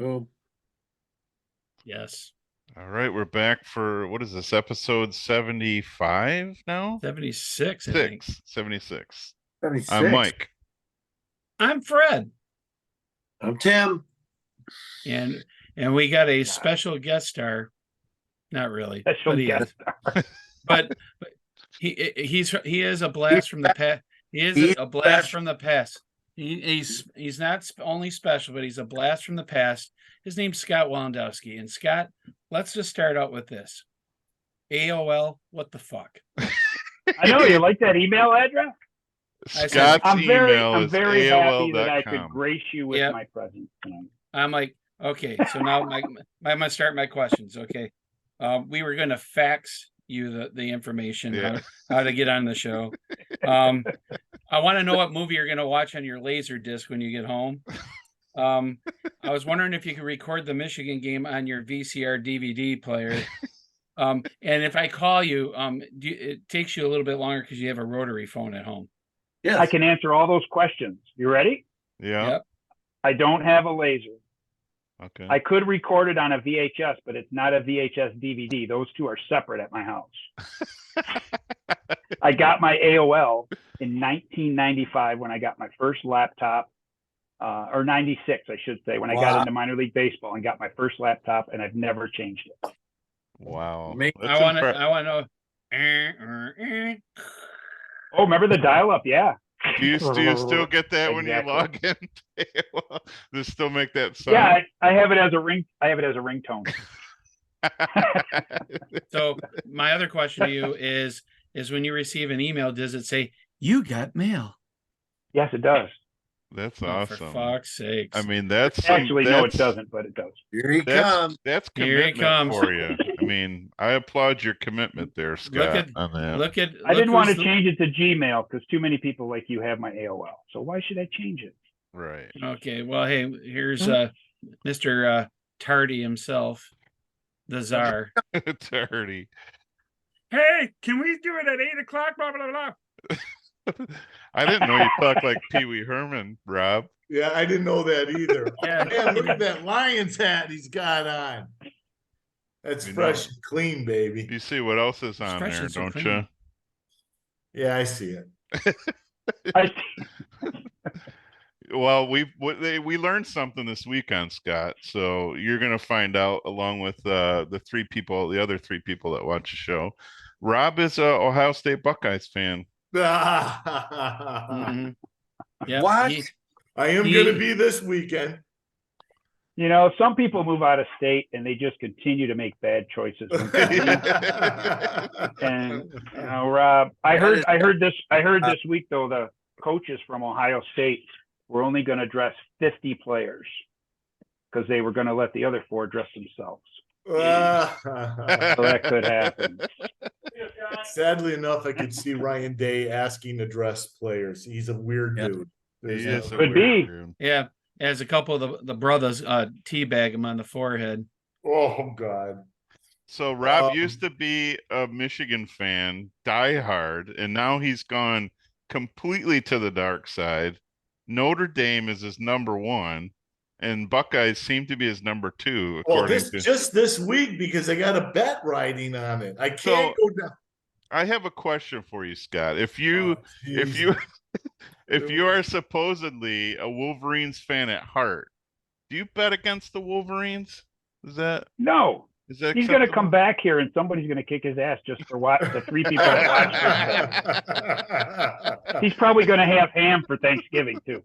Oh, Yes. All right, we're back for what is this, episode 75 now? 76, I think. 76. I'm 76. Mike. I'm Fred. I'm Tim. And we got a special guest star. Not really. Special but he guest is. star. But he is a blast from the past. He is He's a blast special. from the past. He's not only special, but he's a blast from the past. His name's Scott Walendwoski. And Scott, let's just start out with this. AOL, what the fuck? I know you like that email address. Scott's I'm email very is happy that I could AOL.com. grace you with Yep. my presence tonight. I'm like, okay, so now I'm gonna start my questions. Okay. We were gonna fax you the information how to get on the show. I want to know what movie you're gonna watch on your laser disc when you get home. I was wondering if you could record the Michigan game on your VCR DVD player. And if I call you, it takes you a little bit longer because you have a rotary phone at home. Yes. I can answer all those questions. You ready? Yeah. Yep. I don't have a laser. Okay. I could record it on a VHS, but it's not a VHS DVD. Those two are separate at my house. I got my AOL in 1995 when I got my first laptop, or 96, I should say, when I got into minor league baseball and got my first laptop, and I've never changed it. Wow. I want to know. Oh, remember the dial-up? Yeah. Do you still get that when you log in? Does it still make that sound? Yeah, I have it as a ring. I have it as a ringtone. So my other question to you is when you receive an email, does it say you got mail? Yes, it does. That's For awesome. fuck's sakes. I mean, that's actually no, it doesn't, but it does. Here he comes. That's Here he commitment comes. for you. I mean, I applaud your commitment there, Scott. Look at. I didn't want to change it to Gmail because too many people like you have my AOL. So why should I change it? Right. Okay. Well, hey, here's Mr. Tardy himself, the czar. Tardy. Hey, can we do it at 8:00? Blah blah blah. I didn't know you talked like Pee Wee Herman, Rob. Yeah, I didn't know that either. Yeah. Man, look at that Lions hat he's got on. That's fresh and clean, baby. You see what else is on there, don't you? Yeah, I see it. Well, we learned something this week on Scott, so you're gonna find out along with the other three people that watch the show. Rob is a Ohio State Buckeyes fan. Mm-hmm. Yep. What? I am going to be this weekend. You know, some people move out of state and they just continue to make bad choices. And you know, Rob, I heard this week though the coaches from Ohio State were only going to dress 50 players because they were going to let the other 4 dress themselves. So that could happen. Sadly enough, I could see Ryan Day asking to dress players. He's a weird dude. He is a Could be. Dude. Yeah, as a couple of the brothers teabag him on the forehead. Oh God. So Rob used to be a Michigan fan, diehard, and now he's gone completely to the dark side. Notre Dame is his number 1. And Buckeyes seem to be his number 2. Well, just this week because I got a bet riding on it. I can't go down. I have a question for you, Scott. If you are supposedly a Wolverines fan at heart, do you bet against the Wolverines? No? Is that he's going to come back here and somebody's going to kick his ass just for the 3 people that watch. He's probably going to have ham for Thanksgiving too.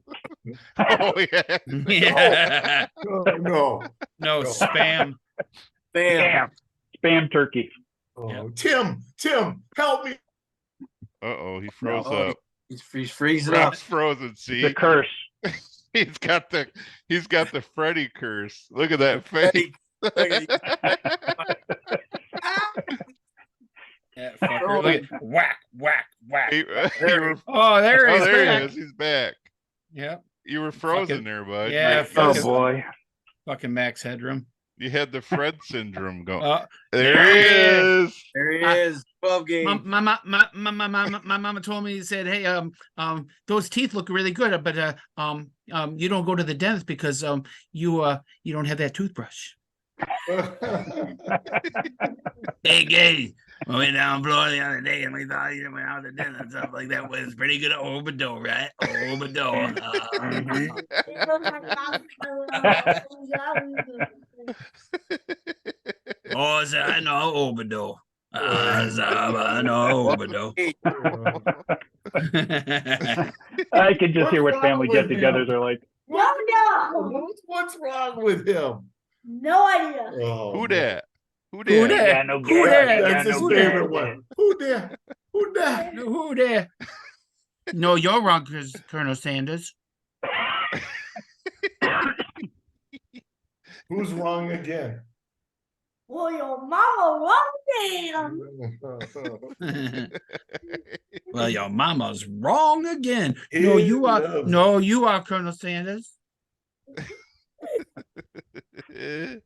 Oh yeah. Yeah. No, spam. Spam turkey. Oh, yeah. Tim, help me. He froze up. He's freezing Rob's up. Frozen. See, the curse. He's got the Freddy curse. Look at that face. Yeah, fucker. Look at whack. There There he is. He's back. Yeah. You were frozen there, bud. Yeah. Oh boy. Fucking Max Headroom. You had the Fred syndrome going. Oh, There he is. There he is. 12 games. my mama told me, he said, hey, those teeth look really good, but you don't go to the dentist because you don't have that toothbrush. Hey, Gay, we went down Florida the other day and we thought you went out to dinner and stuff like that. Was pretty good at Obado, right? Obado. Oh, so I know Obado. I know Obado. I can just hear what family get-togethers are like. What's wrong with him? No idea. Oh, Who man. that? Who Who that? that? Yeah, no Who good. that? Yeah, That's his no favorite good. one. Who there? Who there? Who there? No, you're wrong, Colonel Sanders. Who's wrong again? Well, your mama wrong damn. Well, your mama's wrong again. He No, you are. loves No, you are, Colonel Sanders. I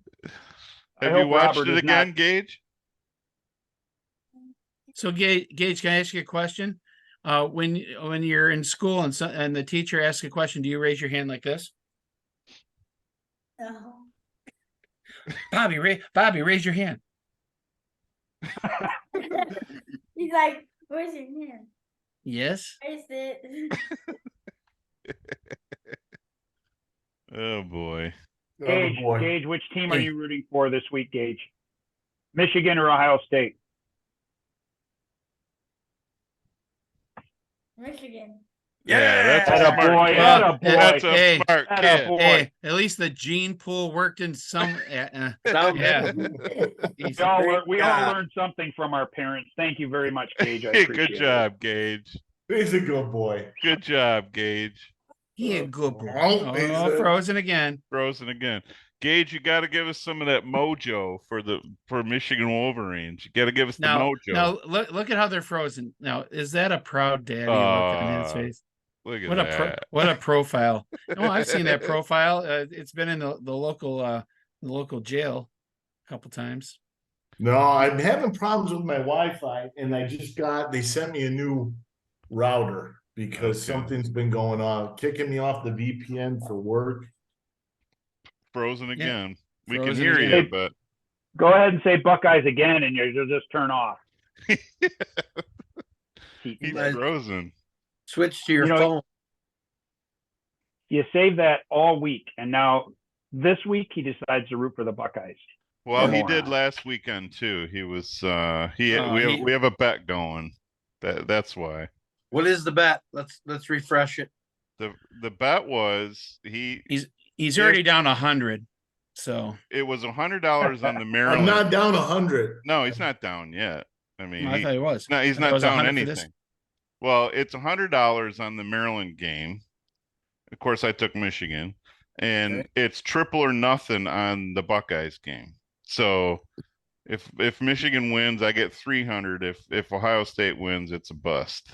Have you hope watched Robert it is again, not- Gage? So, Gage, can I ask you a question? When you're in school and the teacher asks a question, do you raise your hand like this? No. Bobby, raise your hand. He's like, where's your hand? Yes. Where's it? Oh boy. Oh, Gage, boy. Gage, which team are Hey. you rooting for this week, Gage? Michigan or Ohio State? Michigan. Yeah, that's a Atta smart boy, kid. atta boy. That's a Hey, smart atta kid. boy. Hey, at least the gene pool worked in some. Sound Yeah. good. He's- We all job. learned something from our parents. Thank you very much, Gage. I Hey, appreciate good it. job, Gage. He's a good boy. Good job, Gage. He a good boy. Oh, he's Oh, a- frozen again. Frozen again. Gage, you got to give us some of that mojo for Michigan Wolverines. You got to give us the Now, mojo. look at how they're frozen. Now, is that a proud daddy look on his face? Look at What that. what a profile. No, I've seen that profile. It's been in the local jail a couple times. No, I'm having problems with my Wi-Fi, and they sent me a new router because Okay. something's been going on, kicking me off the VPN for work. Frozen again. We can Frozen hear again. you, but Go ahead and say Buckeyes again, and you'll just turn off. he's Right. frozen. Switch to your You know, phone. You saved that all week, and now this week he decides to root for the Buckeyes. Well, he Moron. did last weekend too. He was we he- have a bet going. That's why. What is the bet? Let's refresh it. The bet was He's already down 100. So it was $100 on the I'm Maryland. not down 100. No, he's not down yet. I mean, I thought he was. no, he's I thought it not was down 100 for this. anything. Well, it's $100 on the Maryland game. Of course, I took Michigan, and Okay. it's triple or nothing on the Buckeyes game. So if Michigan wins, I get 300. If Ohio State wins, it's a bust.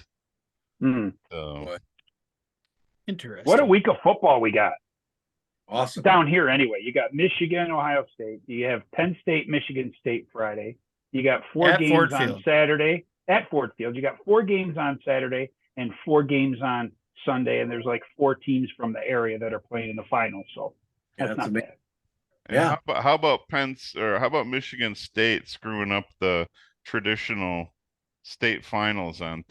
Hmm. So Boy. Interesting. What a week of football we got Awesome. down here. Anyway, you got Michigan, Ohio State. You have Penn State, Michigan State Friday. You got four At games Ford on Field. Saturday at Ford Field. You got 4 games on Saturday and 4 games on Sunday, and there's like 4 teams from the area that are playing in the finals. So Yeah, that's that's not amazing. bad. and Yeah. how about Michigan State screwing up the traditional state finals on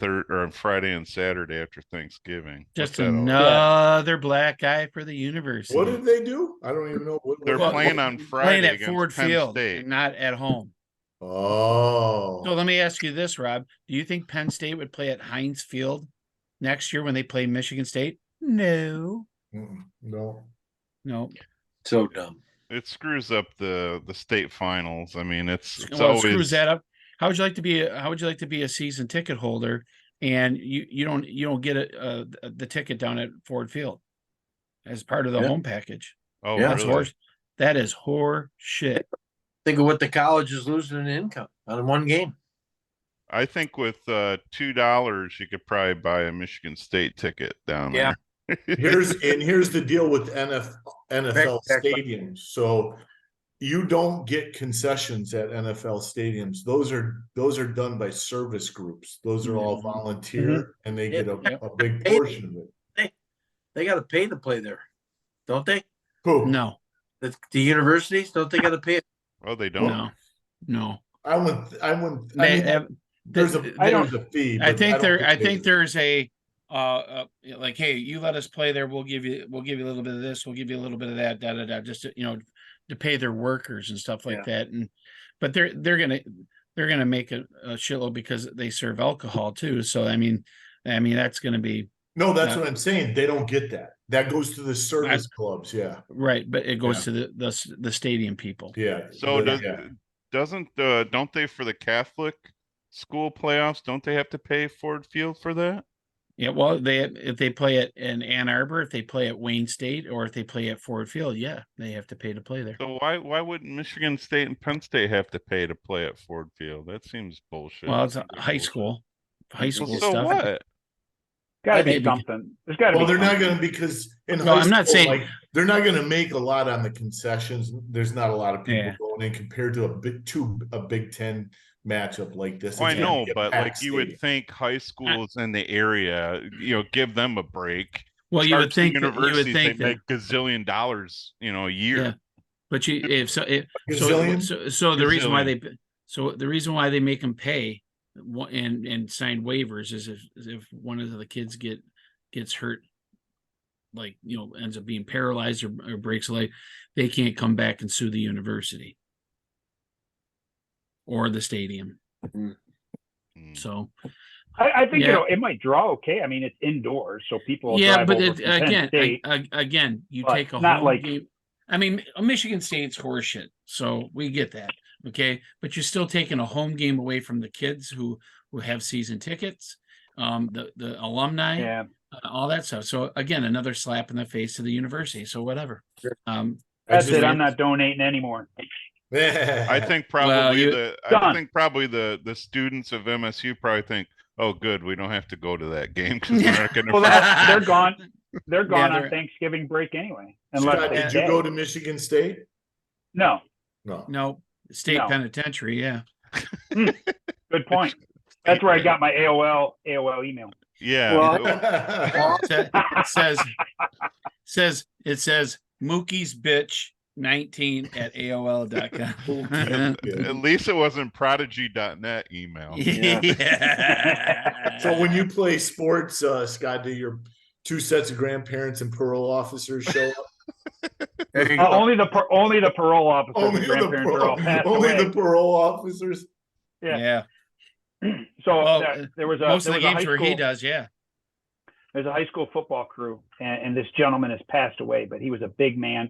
Friday and Saturday after Thanksgiving? Just What's that all about? another black guy for the university. What did they do? I don't even know. They're Well, playing on playing Friday at against Ford Penn Field State. and not at home. Oh, So let me ask you this, Rob. Do you think Penn State would play at Heinz Field next year when they play Michigan State? No. No. No. So dumb. It screws up the state finals. I mean, it's Well, it always screws that up. How would you like to be a season ticket holder and you don't get the ticket down at Ford Field as part of the Yeah. home package? Oh, Yeah. That's really? horse. That is horse shit. Think of what the college is losing in income on one game. I think with $2, you could probably buy a Michigan State ticket down Yeah. there. Here's the deal with NFL Exactly. stadiums. So you don't get concessions at NFL stadiums. Those are done by service groups. Those are all volunteer and they get Yep. a big portion of it. They got to pay to play there, don't they? Who? No, The universities, don't they got to pay? Oh, they don't. no. I wouldn't, I They mean, have, there's a, I there's a fee. I but think don't I they think do. there's a like, hey, you let us play there, we'll give you a little bit of this, we'll give you a little bit of that, just to, to pay their workers and stuff like that. And but they're gonna make a shitload because they serve alcohol too. So I mean that's gonna be No, that's what I'm saying. They don't get that. That goes to the service clubs. Yeah. right, but it goes to the stadium people. Yeah. So yeah. don't they, for the Catholic school playoffs, don't they have to pay Ford Field for that? Yeah, well, if they play it in Ann Arbor, if they play at Wayne State, or if they play at Ford Field, yeah, they have to pay to play there. So why wouldn't Michigan State and Penn State have to pay to play at Ford Field? That seems bullshit. Well, it's a high school Well, stuff. so what? Got to be Maybe. something. There's got to Well, be. they're not something. going to because in No, high I'm not school, saying- like they're not going to make a lot on the concessions. There's not a lot of people Yeah. going in compared to a Big Ten matchup like this. Well, I It's gonna know, be a but packed like you would stadium. think high schools in the area, give them a break. Well, you would Charge the think that universities they make gazillion dollars, a year. Yeah. But Gazillion? so the reason why Gazillion. the reason why they make them pay and sign waivers is if one of the kids gets hurt, like ends up being paralyzed or breaks a leg, they can't come back and sue the university or the stadium. Mm. So I think Yeah. it might draw okay. I mean, it's indoors, so people. Will yeah, drive but over it, from Penn again, State. again, you but take a not home like- game. I mean, Michigan State's horseshit, so we get that, okay. But you're still taking a home game away from the kids who have season tickets, the alumni, Yeah. all that stuff. So again, another slap in the face of the university. So whatever. That's just- it. I'm not donating anymore. I think Well, probably you- I Done. think probably the students of MSU probably think, oh, good, we don't have to go to that game because we're not going to. Well, they're gone. They're gone they're- on Thanksgiving break anyway. Unless Scott, they did you stay. go to Michigan State? No. No. No, state No. penitentiary. Yeah. Good point. That's where I got my AOL email. Yeah. Well, says it says Mookie's bitch 19 at AOL.com. At least it wasn't prodigy.net email. Yeah. So when you play sports, Scott, do your two sets of grandparents and parole officers show up? there you go. Only the parole officers Only and the grandparents are all passed only away. the parole officers. Yeah. So Well, there was a most there of the was a games high where he school- does, yeah. There's a high school football crew, and this gentleman has passed away, but he was a big man,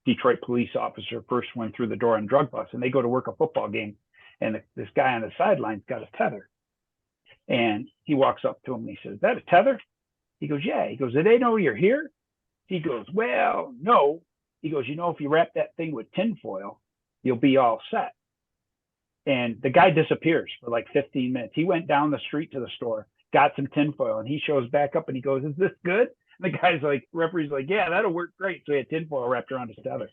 Detroit police officer, first one through the door on drug bus, and they go to work a football game, and this guy on the sidelines got a tether, and he walks up to him and he says, "Is that a tether?" He goes, "Yeah." He goes, "Do they know you're here?" He goes, "Well, no." He goes, "If you wrap that thing with tinfoil, you'll be all set." And the guy disappears for like 15 minutes. He went down the street to the store, got some tinfoil, and he shows back up and he goes, "Is this good?" And the guy's like, referee's like, "Yeah, that'll work great." So he had tinfoil wrapped around his tether.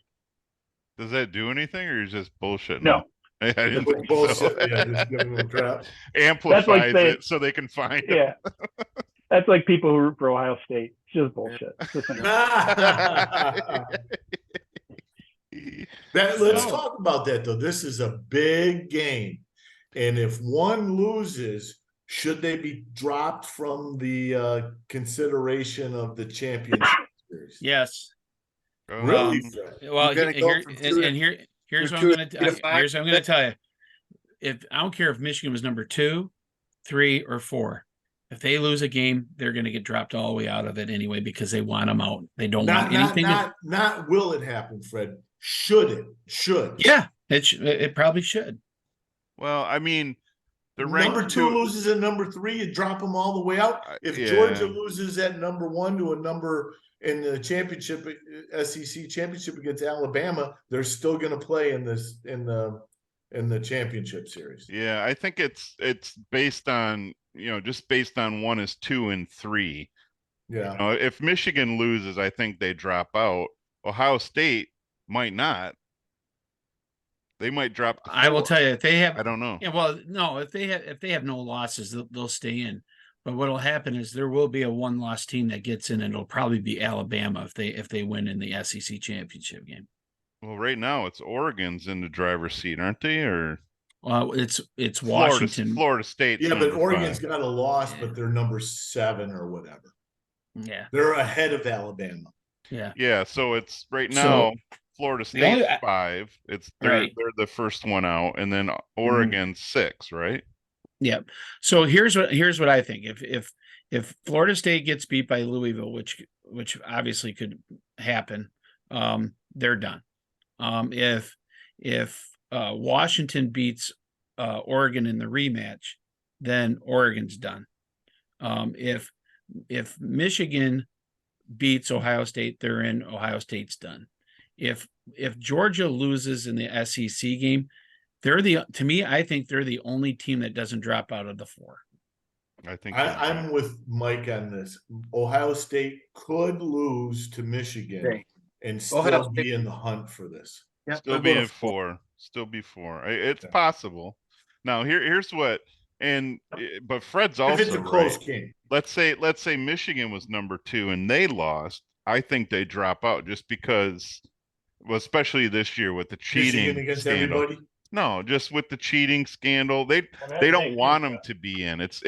Does that do anything, or is just bullshit? No. I didn't think Bullshit. so. Yeah, just giving them crap. Amplifies saying- it so they can find it. Yeah. That's like people who root for Ohio State. It's just bullshit. It's just Let's talk about that though. This is a big game. And if one loses, should they be dropped from the consideration of the championship series? Yes. Really? Um, Fred? Well, You're gonna go from two to- here's from what I'm 2 going to to 5? here's what I'm going to tell you. If I don't care if Michigan was number 2, 3, or 4, if they lose a game, they're going to get dropped all the way out of it anyway because they want them out. They don't want anything. Not will it happen, Fred? Should it? Should. Yeah, it probably should. well, I mean, the ranked Number 2 loses at number 3, you drop them all the way out. If yeah. Georgia loses at number 1 to a number in the championship, SEC championship against Alabama, they're still going to play in the championship series. Yeah, I think it's based on just based on 1 is 2 and 3. Yeah. If Michigan loses, I think they drop out. Ohio State might not. They might drop. To I will 4. tell you, if they have, I don't know. yeah, well, no, if they have no losses, they'll stay in. But what'll happen is there will be a one-loss team that gets in, and it'll probably be Alabama if they win in the SEC championship game. Well, right now it's Oregon's in the driver's seat, aren't they? Or It's Washington. Florida State's Yeah, but number Oregon's 5. got a loss, Yeah. but they're number 7 or whatever. Yeah, They're ahead of Alabama. yeah. Yeah, so it's right So, now Florida the only- State's 5. They're Right. the first one out, and then Oregon's 6, right? Yeah. So here's what I think. If Florida State gets beat by Louisville, which obviously could happen, they're done. If Washington beats Oregon in the rematch, then Oregon's done. If Michigan beats Ohio State, they're in. Ohio State's done. If Georgia loses in the SEC game, to me, I think they're the only team that doesn't drop out of the 4. I think I'm with Mike on this. Ohio State could lose to Michigan Okay. and Ohio still State- be in the hunt for this. Yeah, still they'll be go in to 4. 4. Still be 4. It's Yeah. possible. Now here's what, but Fred's If it's also a close right. game. Let's say Michigan was number 2 and they lost. I think they drop out just because, well, especially this year with the cheating Michigan against scandal. everybody. No, just with the cheating scandal, they don't want them to be in. It's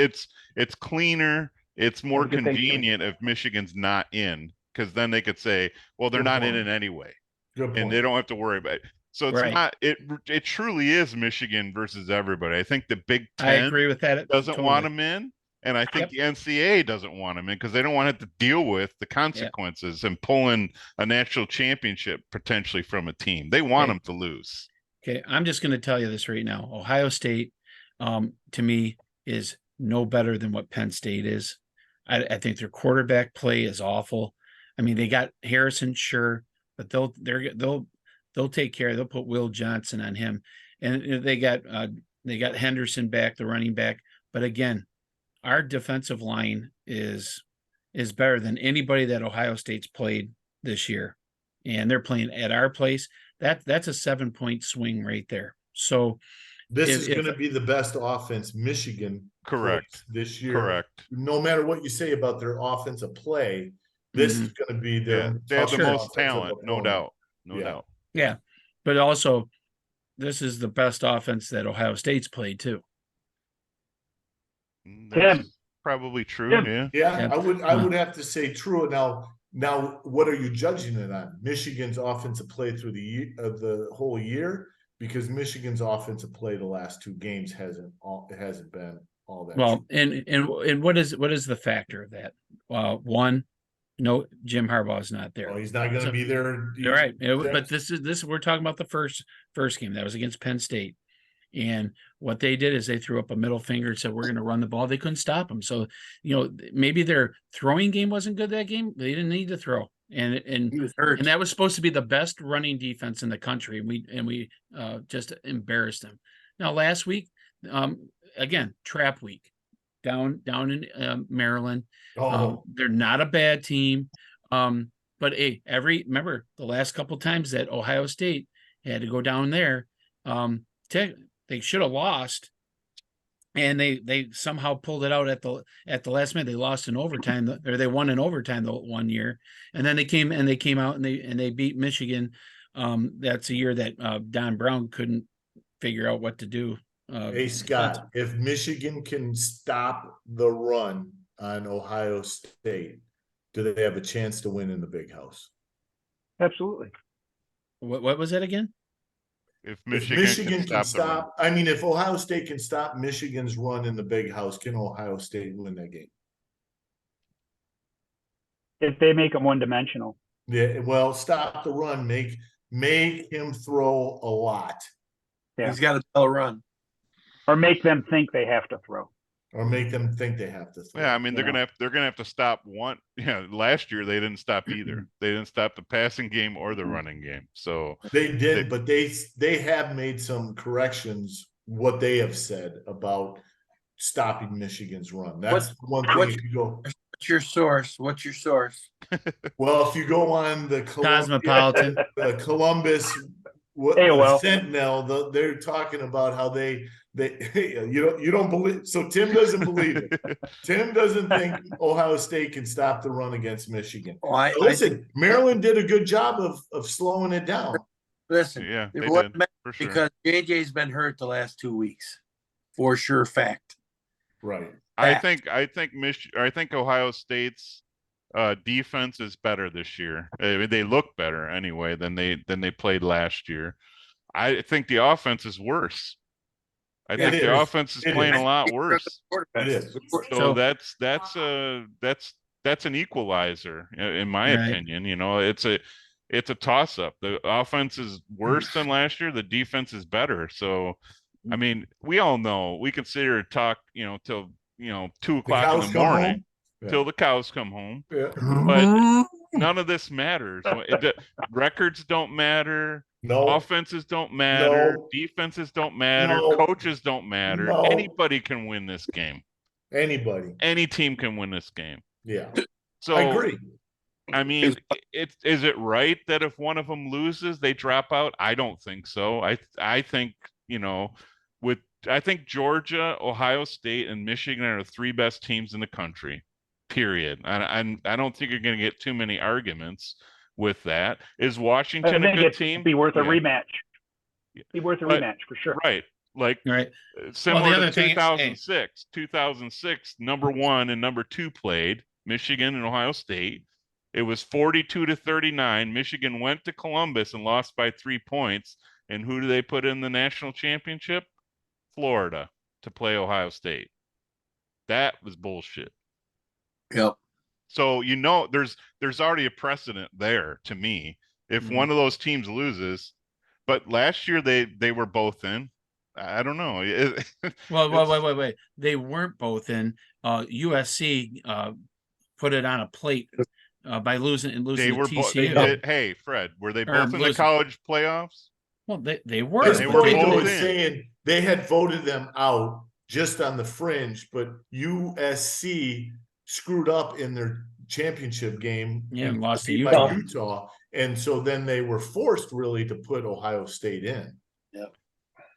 cleaner. It's more Look at they- convenient if Michigan's not in, because then they could say, well, they're Good not point. in it anyway, Good point. and they don't have to worry about it. So it's Right. not. It truly is Michigan versus everybody. I think the Big I Ten agree with that. doesn't totally. want them in, and I think Yep. the NCAA doesn't want them in because they don't want to have to deal with the consequences and pulling a national championship potentially from a team. They want Okay. them to lose. Okay, I'm just going to tell you this right now. Ohio State, to me, is no better than what Penn State is. I think their quarterback play is awful. I mean, they got Harrison, sure, but they'll take care. They'll put Will Johnson on him, and they got Henderson back, the running back. But again, our defensive line is better than anybody that Ohio State's played this year, and they're playing at our place. That's a 7-point swing right there. So This if- is going to be the best offense Michigan Correct. plays this year. Correct. No matter what you say about their offensive play, this Mhm. is going to be Yeah, their they have the Sure. most talent, no doubt. No Yeah. doubt. yeah, but also this is the best offense that Ohio State's played too. That's probably true. Tim. Yeah. Yeah, Yeah. I would have to say true. Now, what are you judging it on? Michigan's offensive play through the year, the whole year, because Michigan's offensive play the last 2 games hasn't been all that. Well, true. and what is the factor of that? One, no, Jim Harbaugh is not there. Well, he's not going to So- be there. You're right. But this we're talking about the first game that was against Penn State. And what they did is they threw up a middle finger and said, we're going to run the ball. They couldn't stop them. So, maybe their throwing game wasn't good that game. They didn't need to throw. And He was hurt. that was supposed to be the best running defense in the country. And we just embarrassed them. Now, last week, again, trap week down in Maryland. They're not a bad team. But hey, remember the last couple times that Ohio State had to go down there, they should have lost, and they somehow pulled it out at the last minute. They lost in overtime, or they won in overtime the one year, and then they came out and they beat Michigan. That's a year that Don Brown couldn't figure out what to do. Hey Scott, if Michigan can stop the run on Ohio State, do they have a chance to win in the Big House? Absolutely. What was that again? If If Michigan can stop I mean, if Ohio State can stop Michigan's run in the Big House, can Ohio State win that game? If they make them one-dimensional. Yeah, well, stop the run, make him throw a lot, Yeah. He's got a bell run. Or make them think they have to throw. or make them think they have to throw. Yeah, I mean they're Yeah. gonna have to stop one. Yeah, last year they didn't stop either. They didn't stop the passing game or the running game. So They did, but they have made some corrections. What they have said about stopping Michigan's run. That's the one thing. what's- If you go, What's your source? What's your source? well, if you go on the Cosmopolitan. Columbus what AOL. Sentinel, they're talking about how they you don't believe. So Tim doesn't believe it. Tim doesn't think Ohio State can stop the run against Michigan. Oh, I Listen, Maryland did a good job of slowing it down. listen. Yeah, It they wasn't did, meant for sure. because JJ's been hurt the last 2 weeks, for sure fact. Right. I fact. think Ohio State's defense is better this year. I mean, they look better anyway than they played last year. I think the offense is worse. I think the offense is playing a lot worse. It is. So So- that's an equalizer in my Right. opinion. You know, it's a toss up. The offense is worse than last year. The defense is better. So, I mean, we all know we can sit here and talk, till 2 o'clock in cows the come morning, home? Yeah. till the cows come home. Yeah. But none of this matters. Records don't matter. No. Offenses don't matter. No. Defenses don't matter. No. Coaches don't matter. No. Anybody can win this game. Anybody. Any team can win this game. Yeah. So I agree. I mean, is it right that if one of them loses, they drop out? I don't think so. I think, I think Georgia, Ohio State, and Michigan are the 3 best teams in the country. Period. And I don't think you're going to get too many arguments with that. Is I Washington a think good it'd team? be worth a Yeah. rematch. Be worth a But- rematch for sure. Right. Like Right. similar other to thing is- 2006. 2006, number 1 and number 2 played, Michigan and Ohio State. It was 42-39. Michigan went to Columbus and lost by 3 points. And who do they put in the national championship? Florida, to play Ohio State. That was bullshit. Yep. So there's already a precedent there to me. If Mhm. one of those teams loses, but last year they were both in. I don't know. Well, wait. They weren't both in. USC put it on a plate by losing They to were both. TCU. Hey, Fred, were they Or both in the listen. college playoffs? Well, they were. This They but were point both was in. saying they had voted them out just on the fringe, but USC screwed up in their championship game. Yeah, and lost to beat Utah. by Utah. And so then they were forced really to put Ohio State in.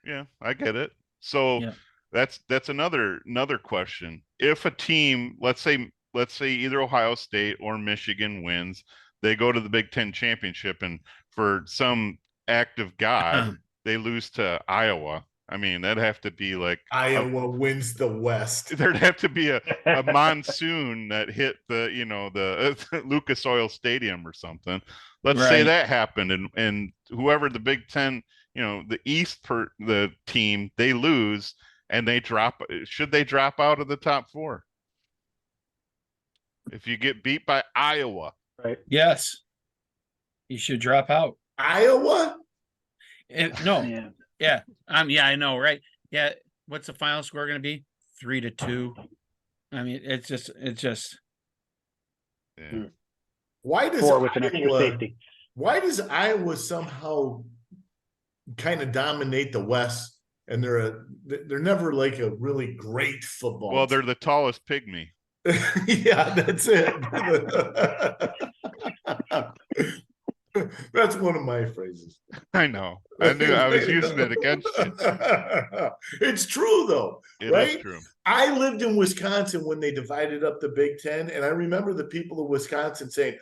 Yeah, I get it. So Yeah. that's another question. If a team, let's say either Ohio State or Michigan wins, they go to the Big Ten championship, and for some act of God, they lose to Iowa. I mean, that'd have to be like Iowa wins the West. there'd have to be a monsoon that hit the Lucas Oil Stadium or something. Let's say Right. that happened, and whoever the Big Ten, the East the team, they lose and they drop. Should they drop out of the top 4? If you get beat by Iowa, Right. Yes. You should drop out. Iowa? No. Yeah. Yeah. Yeah, I know, right? Yeah. What's the final score going to be? 3-2. I mean, it's just. yeah. Why does 4 with an extra Iowa, safety. why does Iowa somehow kind of dominate the West? And they're never like a really great football. Well, they're the tallest pygmy. Yeah, that's it. That's one of my phrases. I know. I knew I was using it against you. It's true though, It is right? true. I lived in Wisconsin when they divided up the Big Ten, and I remember the people of Wisconsin saying,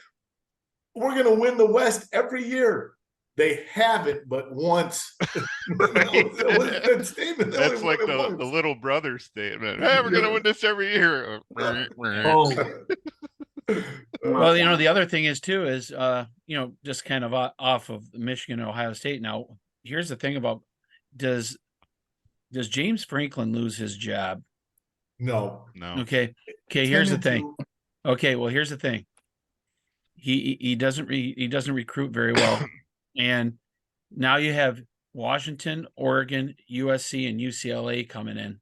"We're going to win the West every year." They haven't, but once. That statement, they That's only like won it the once. little brother statement. Hey, we're gonna win this every year. Oh, Well, the other thing is too is just kind of off of Michigan and Ohio State. Now, here's the thing about does James Franklin lose his job? No. No. Okay. Here's the 10-2. thing. Okay, well, here's the thing. He doesn't recruit very well, and now you have Washington, Oregon, USC, and UCLA coming in.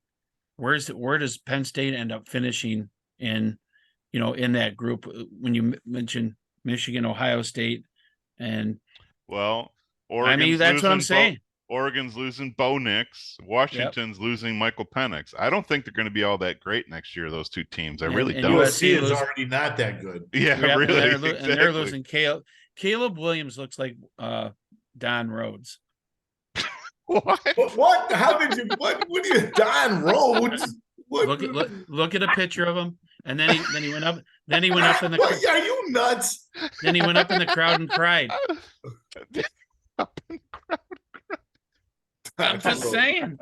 Where does Penn State end up finishing in that group when you mention Michigan, Ohio State, and Well, I mean that's what I'm saying. Oregon's losing Bo Nix. Washington's losing Michael Penix. I don't think they're going to be all that great next year, those two teams. I really and don't. USC USC is lose- already not that good. Yeah, Yep, really. and they're exactly. losing Caleb Williams looks like Don Rhodes. What? But what? How did you? What are you, Don Rhodes? What? Look at a picture of him, and then he went up. Then he went up in the. What, are you nuts? Then he went up in the crowd and cried. Up in the crowd. I'm just saying.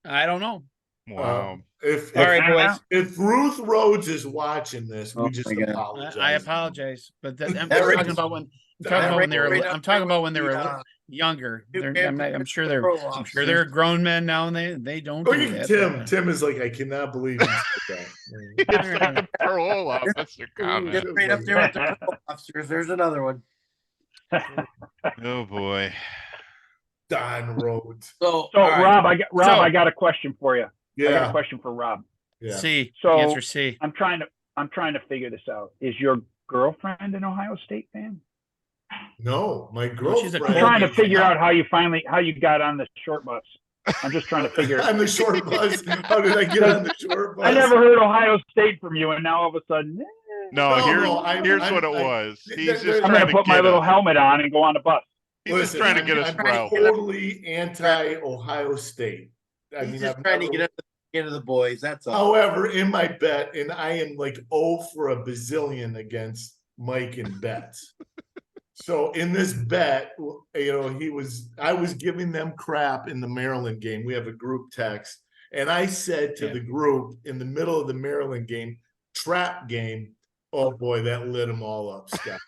I don't know. Wow. If All right, boys. if Ruth Rhodes is watching this, we Oh just my God. apologize. I apologize, but I'm That talking rates- about when that I'm talking about when they were uh, younger. you I'm sure they're parole I'm sure officers. they're grown men now, and they don't Oh, do you can, that. Tim. but, Tim is like, I cannot believe he said that. It's not a parole officer Get comment. right up there with the parole officers. There's another one. Oh boy. Don Rhodes. So, So all right. Rob, So- I got a question for you. I got a Yeah. question for Rob. Yeah. C. So- Answer C. I'm trying to figure this out. Is your girlfriend an Ohio State fan? No, my Well, she's a girlfriend. I'm trying to Colgate figure out how you got on the short bus. I'm just trying to figure. on the short bus. How did I get on the short bus? I never heard Ohio State from you, and now all of a sudden, No, No, here's I'm- what it I- was. there- He's there- just I'm trying going to to put my get little us. helmet on and go on the bus. He's just trying to get us I'm riled. totally anti-Ohio State. I He's mean, just I've trying to never- get at the skin of the boys. That's all. However, in my bet, and I am like 0 for a bazillion against Mike in bets. So in this bet, I was giving them crap in the Maryland game. We have a group text, and I said to Yeah. the group in the middle of the Maryland game, trap game. Oh boy, that lit them all up, Scott.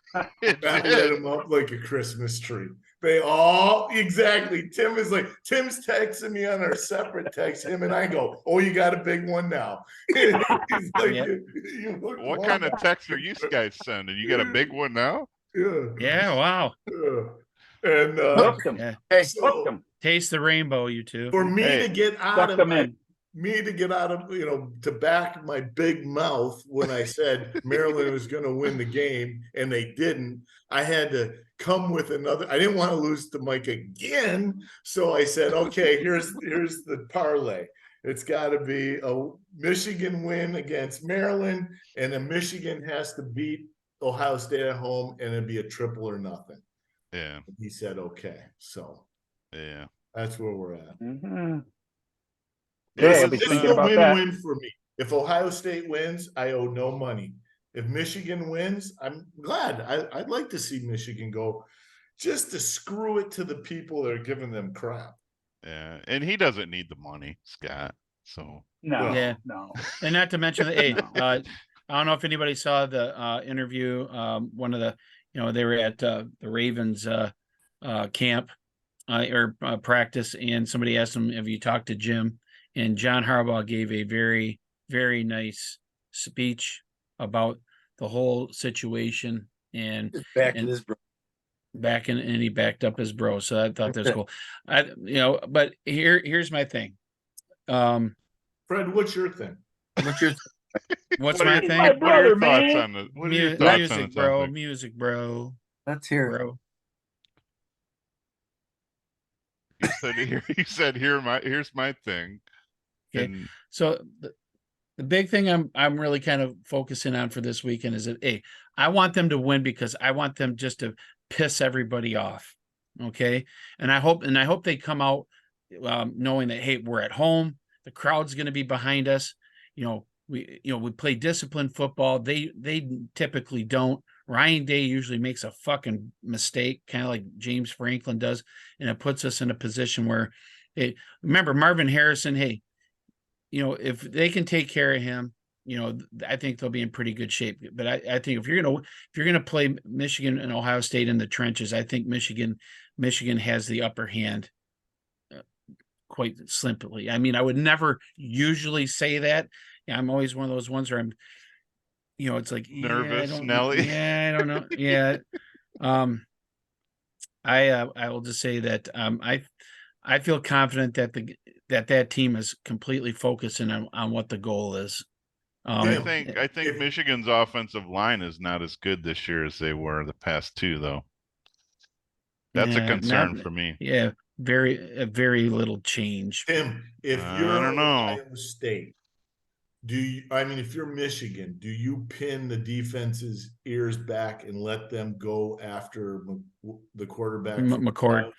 It That did. lit them up like a Christmas tree. They all exactly. Tim's texting me on our separate text. Him and I go, "Oh, you got a big one now." He's like, Yeah. you look What long. kind of text are you guys sending? You got a big one now? Yeah. Yeah. Wow. Yeah. And Hooked them. Yeah. Hey, so Hooked them. Taste the rainbow, you two. for me Hey, to get out Sucked of them my, in. to back my big mouth when I said Maryland was going to win the game and they didn't, I had to come with another. I didn't want to lose to Mike again, so I said, okay, here's the parlay. It's got to be a Michigan win against Maryland, and then Michigan has to beat Ohio State at home, and it'd be a triple or nothing. Yeah, He said, okay, so yeah. that's where we're at. Mhm. This Yeah, I'll is, be this is thinking a about that. win-win for me. If Ohio State wins, I owe no money. If Michigan wins, I'm glad. I'd like to see Michigan go, just to screw it to the people that are giving them crap. Yeah, and he doesn't need the money, Scott. So No, Yeah. no. And not to mention that, hey, No. I don't know if anybody saw the interview. One of the, they were at the Ravens camp or practice, and somebody asked him, "Have you talked to Jim?" And John Harbaugh gave a very, very nice speech about the whole situation and just back and- in his bro. and he backed up his bro. So I thought that was cool. But here's my thing. Fred, what's your thing? What's your What's What are my your- thing? My what are your brother, thoughts man. on the? What are your thoughts on Music, the bro. topic? Music, bro. let's hear it. Bro. He said, here's my thing. Okay. And So the big thing I'm really kind of focusing on for this weekend is that, hey, I want them to win because I want them just to piss everybody off. Okay. And I hope they come out knowing that, hey, we're at home. The crowd's going to be behind us. We play disciplined football. They typically don't. Ryan Day usually makes a fucking mistake, kind of like James Franklin does, and it puts us in a position where, hey, remember Marvin Harrison, hey, if they can take care of him, I think they'll be in pretty good shape. But I think if you're gonna play Michigan and Ohio State in the trenches, I think Michigan has the upper hand quite simply. I mean, I would never usually say that. I'm always one of those ones where I'm, it's like Nervous, I don't, Nelly. Yeah, I don't know. Yeah. I will just say that I feel confident that team is completely focusing on what the goal is. I Tim, think if- Michigan's offensive line is not as good this year as they were the past two, though. That's a Yeah, concern not- for me. Yeah, very little change. Tim, if I you're don't know. Ohio State, if you're Michigan, do you pin the defense's ears back and let them go after the quarterback? McCord.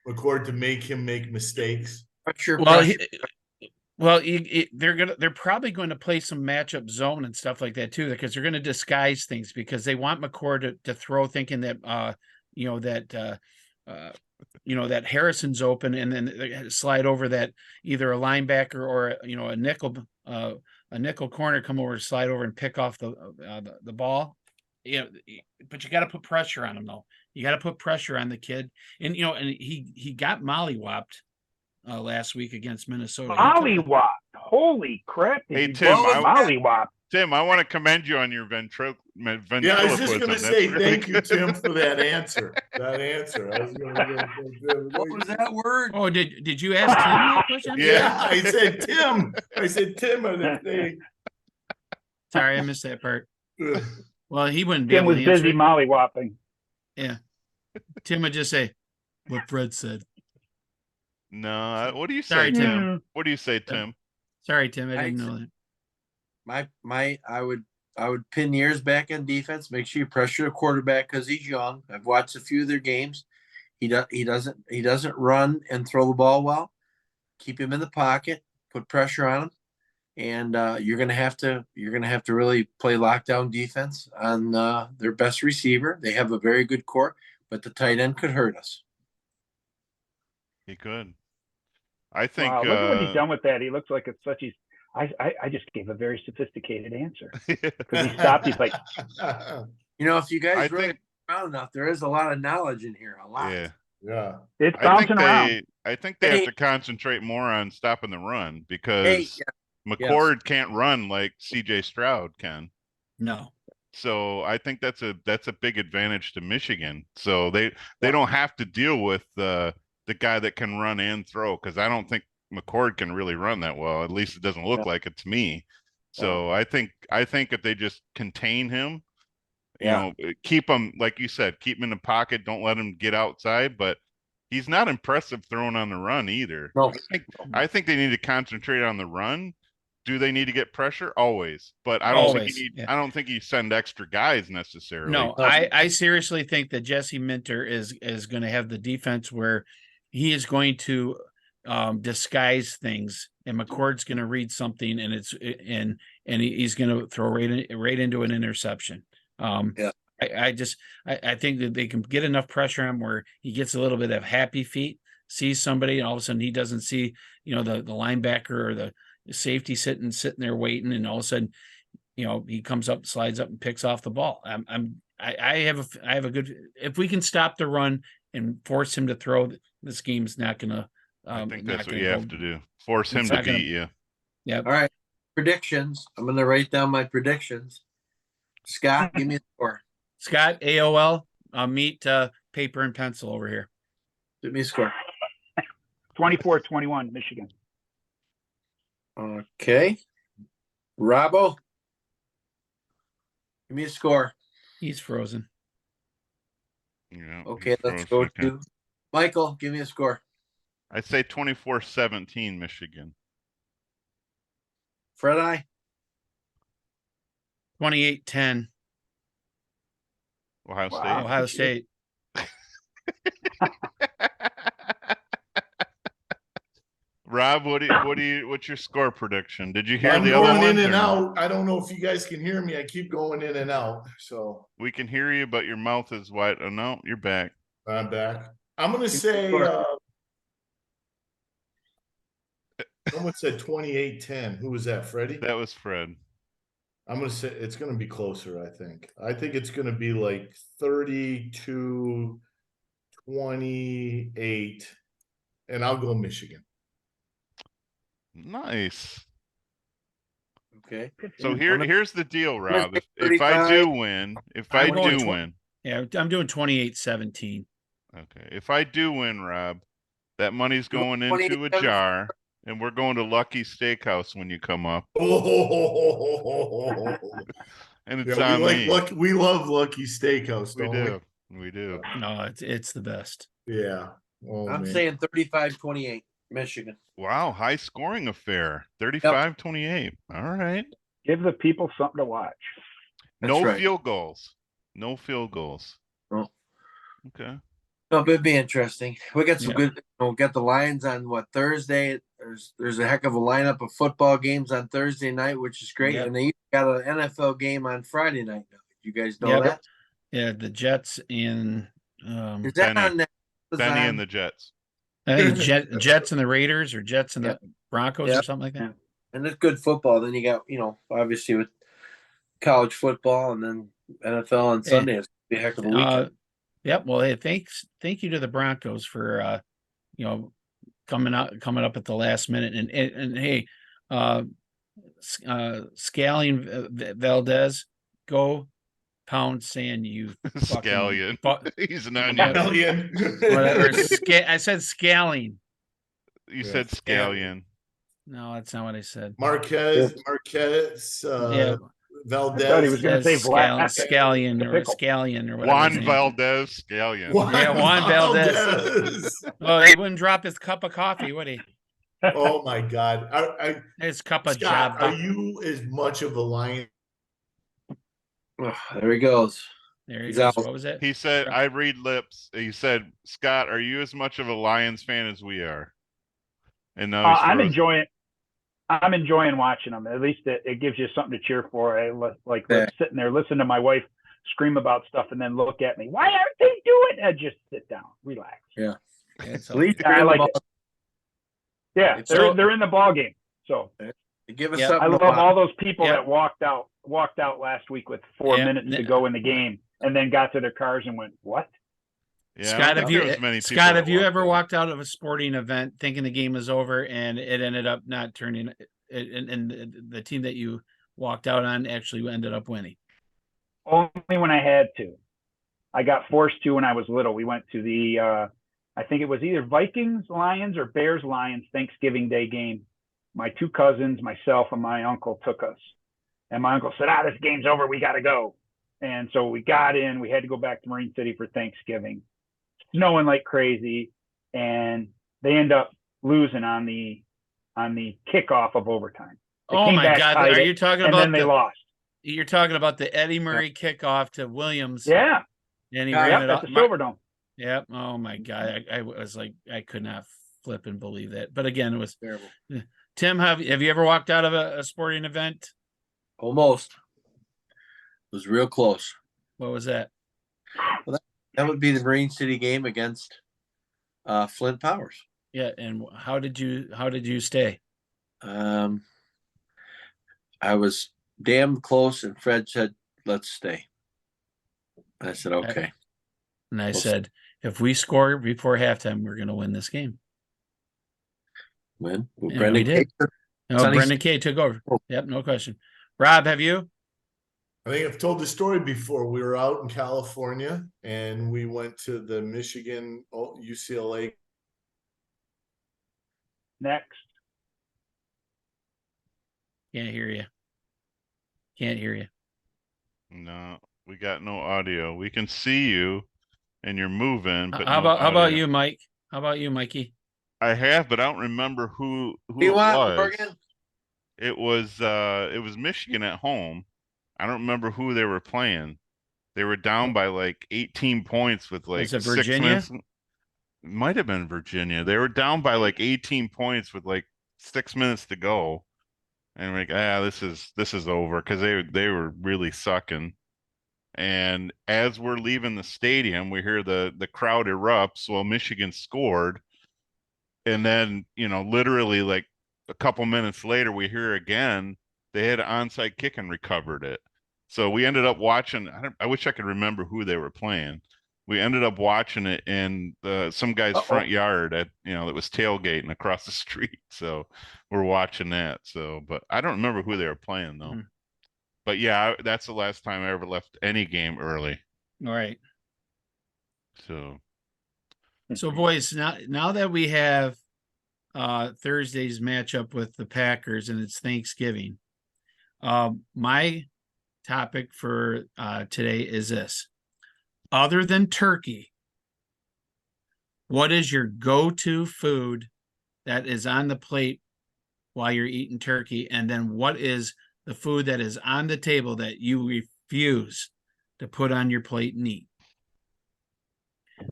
McCord to make him make mistakes. Pressure, Well, pressure. they're probably going to play some matchup zone and stuff like that too, because they're going to disguise things because they want McCord to throw, thinking that that Harrison's open, and then they slide over that either a linebacker or a nickel corner come over, slide over and pick off the ball. But you got to put pressure on him though. You got to put pressure on the kid, and he got mollywopped last week against Minnesota. Mollywop. Holy crap. Hey, you Tim, do Mollywop. Tim, I want to commend you on your ventriloquism. Yeah, I was just gonna That's say really thank you, good. Tim, for that answer. That answer. I was gonna go, What was that word? Oh, did you ask Tim that question? Yeah, I said Tim. I said Tim on that thing. Sorry, I missed that part. Well, he wouldn't be Tim able was to answer busy it. mollywopping. Yeah, Tim would just say what Fred said. No, what do you say, Sorry, Tim? Tim. What do you say, Tim? Sorry, Tim, I I didn't see. know that. I would pin the ears back on defense. Make sure you pressure the quarterback because he's young. I've watched a few of their games. He doesn't run and throw the ball well. Keep him in the pocket. Put pressure on him, and you're gonna have to really play lockdown defense on their best receiver. They have a very good core, but the tight end could hurt us. He could. I think. Wow, look at what he's done with that. He looks like it's such. I just gave a very sophisticated answer because he stopped. He's like, If you guys I really think- around enough, there is a lot of knowledge in here. A lot. Yeah. Yeah. it's I think bouncing around. I think they have Hey. to concentrate more on stopping the run because Hey, McCord can't run like CJ Stroud can. No. So I think that's a big advantage to Michigan. So they don't have to deal with the guy that can run and throw, because I don't think McCord can really run that well. At least it doesn't look like it to me. So I think if they just contain him, keep him, like you said, keep him in the pocket, don't let him get outside, but he's not impressive throwing on the run either. No. I think they need to concentrate on the run. Do they need to get pressure? Always. But I Always, don't think you send extra guys necessarily. No, I seriously think that Jesse Minter is going to have the defense where he is going to disguise things, and McCord's going to read something, and he's going to throw right into an interception. I think that they can get enough pressure on him where he gets a little bit of happy feet, sees somebody, and all of a sudden he doesn't see the linebacker or the safety sitting there waiting, and all of a sudden he comes up, slides up, and picks off the ball. I have a good, if we can stop the run and force him to throw, this game's not gonna I think that's what you have to do. Force him It's to not gonna- beat you. Yeah. All right. Predictions. I'm going to write down my predictions. Scott, give me a score. Scott, AOL, meet paper and pencil over here. Give me a score. 24-21, Michigan. Okay. Robbo, give me a score. He's frozen. Yeah. Okay, he's let's frozen go again. to Michael. Give me a score. I'd say 24-17 Michigan. Fred, I. 28-10 Ohio State. Wow. Ohio State. Rob, what's your score prediction? Did you hear I'm the other going ones? in and or no? out. I don't know if you guys can hear me. I keep going in and out. So We can hear you, but your mouth is wide. Oh no, you're back. I'm back. I'm gonna say Sure. someone said 28-10. Who was that, Freddie? That was Fred. I'm gonna say it's gonna be closer, I think. I think it's gonna be like 32-28, and I'll go Michigan. Nice. Okay. So I'm gonna- here's the deal, Rob. say If I 35. do win, I'm going Yeah, I'm doing 28-17. okay. If I do win, Rob, that money's You going want into a 27? jar, and we're going to Lucky Steakhouse when you come up, Oh, and it's yeah, on me. we love Lucky Steakhouse, We don't do. We do. No, it's the best. we? Yeah. Oh, I'm man. saying 35-28, Michigan. Wow, high scoring affair. 35-28. All right. Give the people something to watch. That's No right. field goals. No field goals. No. Okay. No, it'd be interesting. We got some Yeah. good. We'll get the Lions on what Thursday. There's a heck of a lineup of football games on Thursday night, which is great. Yep. And they got an NFL game on Friday night. Now, you guys know Yep. that? Yeah, the Jets and Is that Benny. on Benny Amazon? and the Jets. I think Jets and the Raiders, or Jets and Yep. the Broncos, Yep. or something like that. And it's good football. Then you got, obviously with college football and then NFL on Sunday. It's gonna be a heck of a weekend. Yep. Well, hey, thank you to the Broncos for coming up at the last minute, and hey, Scallion Valdez, go pound sand, you fucking Scallion. He's an onion. Million. whatever. I said Scallion. You said scallion. No, that's not what I said. Marquez, Yeah. Valdez. I thought he was gonna say Vlad. Scallion or Pickle. Scallion or whatever. Juan his name is. Valdez Scallion. Yeah, Juan Valdez. Oh, he wouldn't drop his cup of coffee, would he? Oh my God! His cup of Scott, are Java. you as much of a Lion? Oh, there he goes. There he He's goes. out. What was it? He said, I read lips. He said, Scott, are you as much of a Lions fan as we are? And now he's I'm frozen. enjoying watching them. At least it gives you something to cheer for. Sitting there, listen to my wife scream about stuff, and then look at me. Why aren't they doing it? Just sit down, relax. Yeah. It's At least I they're in the like ball. it. Yeah, So- they're in the ball game. So They give us Yeah, something. I to love watch. all those people Yeah. that walked out last week with 4 Yeah. minutes to go in the game, and then got to their cars and went, "What?" Yeah, I Scott, don't have think you there was many people Scott, that have you ever out. walked out of a sporting event thinking the game was over and it ended up not turning, and the team that you walked out on actually ended up winning? Only when I had to. I got forced to when I was little. We went to the I think it was either Vikings Lions or Bears Lions Thanksgiving Day game. My two cousins, myself, and my uncle took us. And my uncle said, this game's over. We got to go. And so we got in. We had to go back to Marine City for Thanksgiving. Snowing like crazy. And they end up losing on the kickoff of overtime. They Oh came my back, God. tied Are it, you talking and about then they lost. You're talking about the Eddie Murray kickoff to Williams. Yeah. And he Yeah, ran it At off. the Silverdome. Yep. Oh my God. I was like, I could not flip and believe that. But again, it was Terrible. Tim. Have you ever walked out of a sporting event? Almost. It was real close. What was that? That would be the Marine City game against Flint Powers. Yeah. And how did you stay? I was damn close, and Fred said, "Let's stay." I said, "Okay." And I We'll said, if we score before halftime, we're going to win this game. Win. Well, And Brendan we did. Cater- No, Sonny- Brendan Kay took over. Oh. Yep, no question. Rob, have you? I think I've told the story before. We were out in California and we went to the Michigan UCLA. Next. Can't hear you. Can't hear you. No, we got no audio. We can see you and you're moving, but How no about audio. you, Mike? How about you, Mikey? I have, but I don't remember who You it want was. Morgan? It was Michigan at home. I don't remember who they were playing. They were down by like 18 points with like Was it 6 Virginia? minutes. Might have been Virginia. They were down by like 18 points with like 6 minutes to go. And we're like, this is over, because they were really sucking. And as we're leaving the stadium, we hear the crowd erupts. Well, Michigan scored. And then, literally like a couple minutes later, we hear again, they had an onside kick and recovered it. So we ended up watching. I wish I could remember who they were playing. We ended up watching it in some guy's front yard that was tailgating across the street. So we're watching that. So, but I don't remember who they were playing though. But yeah, that's the last time I ever left any game early. All right. So boys, now that we have Thursday's matchup with the Packers and it's Thanksgiving, my topic for today is this: other than turkey, what is your go-to food that is on the plate while you're eating turkey? And then what is the food that is on the table that you refuse to put on your plate and eat?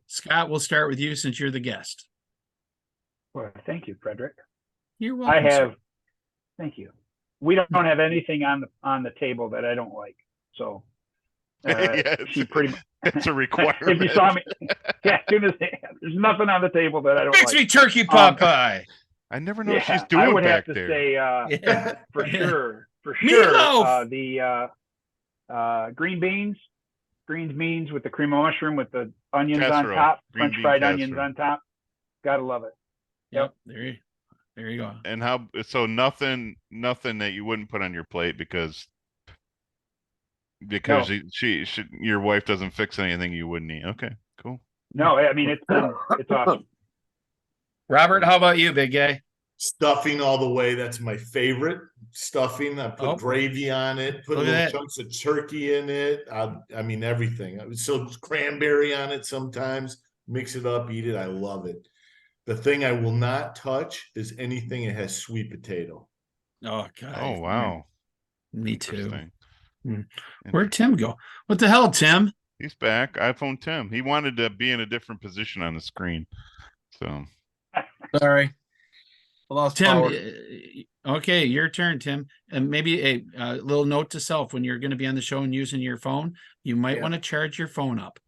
Scott, we'll start with you since you're the guest. Well, thank you, Frederick. You're welcome. I sir. have. Thank you. We don't have anything on the table that I don't like. So Yeah, she pretty much. it's a requirement. If you saw me, yeah, there's nothing on the table that I don't Fix like. me turkey pot pie. I never know what Yeah, she's doing I would back have to there. say Yeah. for sure, Meatloaf! the green beans with the cream of mushroom with the onions Casserole. on top, Green French bean fried onions casserole. on top. Gotta love it. Yep. There you go. And how? So nothing that you wouldn't put on your plate because No. she your wife doesn't fix anything you wouldn't eat. Okay, cool. No, I mean it's awesome. Robert, how about you, big guy? Stuffing all the way. That's my favorite. Stuffing. I put Oh. gravy on it. Put Look at little that. chunks of turkey in it. I mean everything. So cranberry on it sometimes. Mix it up, eat it. I love it. The thing I will not touch is anything that has sweet potato. Oh God. Oh wow. Me too. Interesting. Where'd Tim go? What the hell, Tim? He's back. iPhone Tim. He wanted to be in a different position on the screen. So Sorry. I lost Tim, power. okay, your turn, Tim. And maybe a little note to self when you're going to be on the show and using your phone, you might Yeah. want to charge your phone up.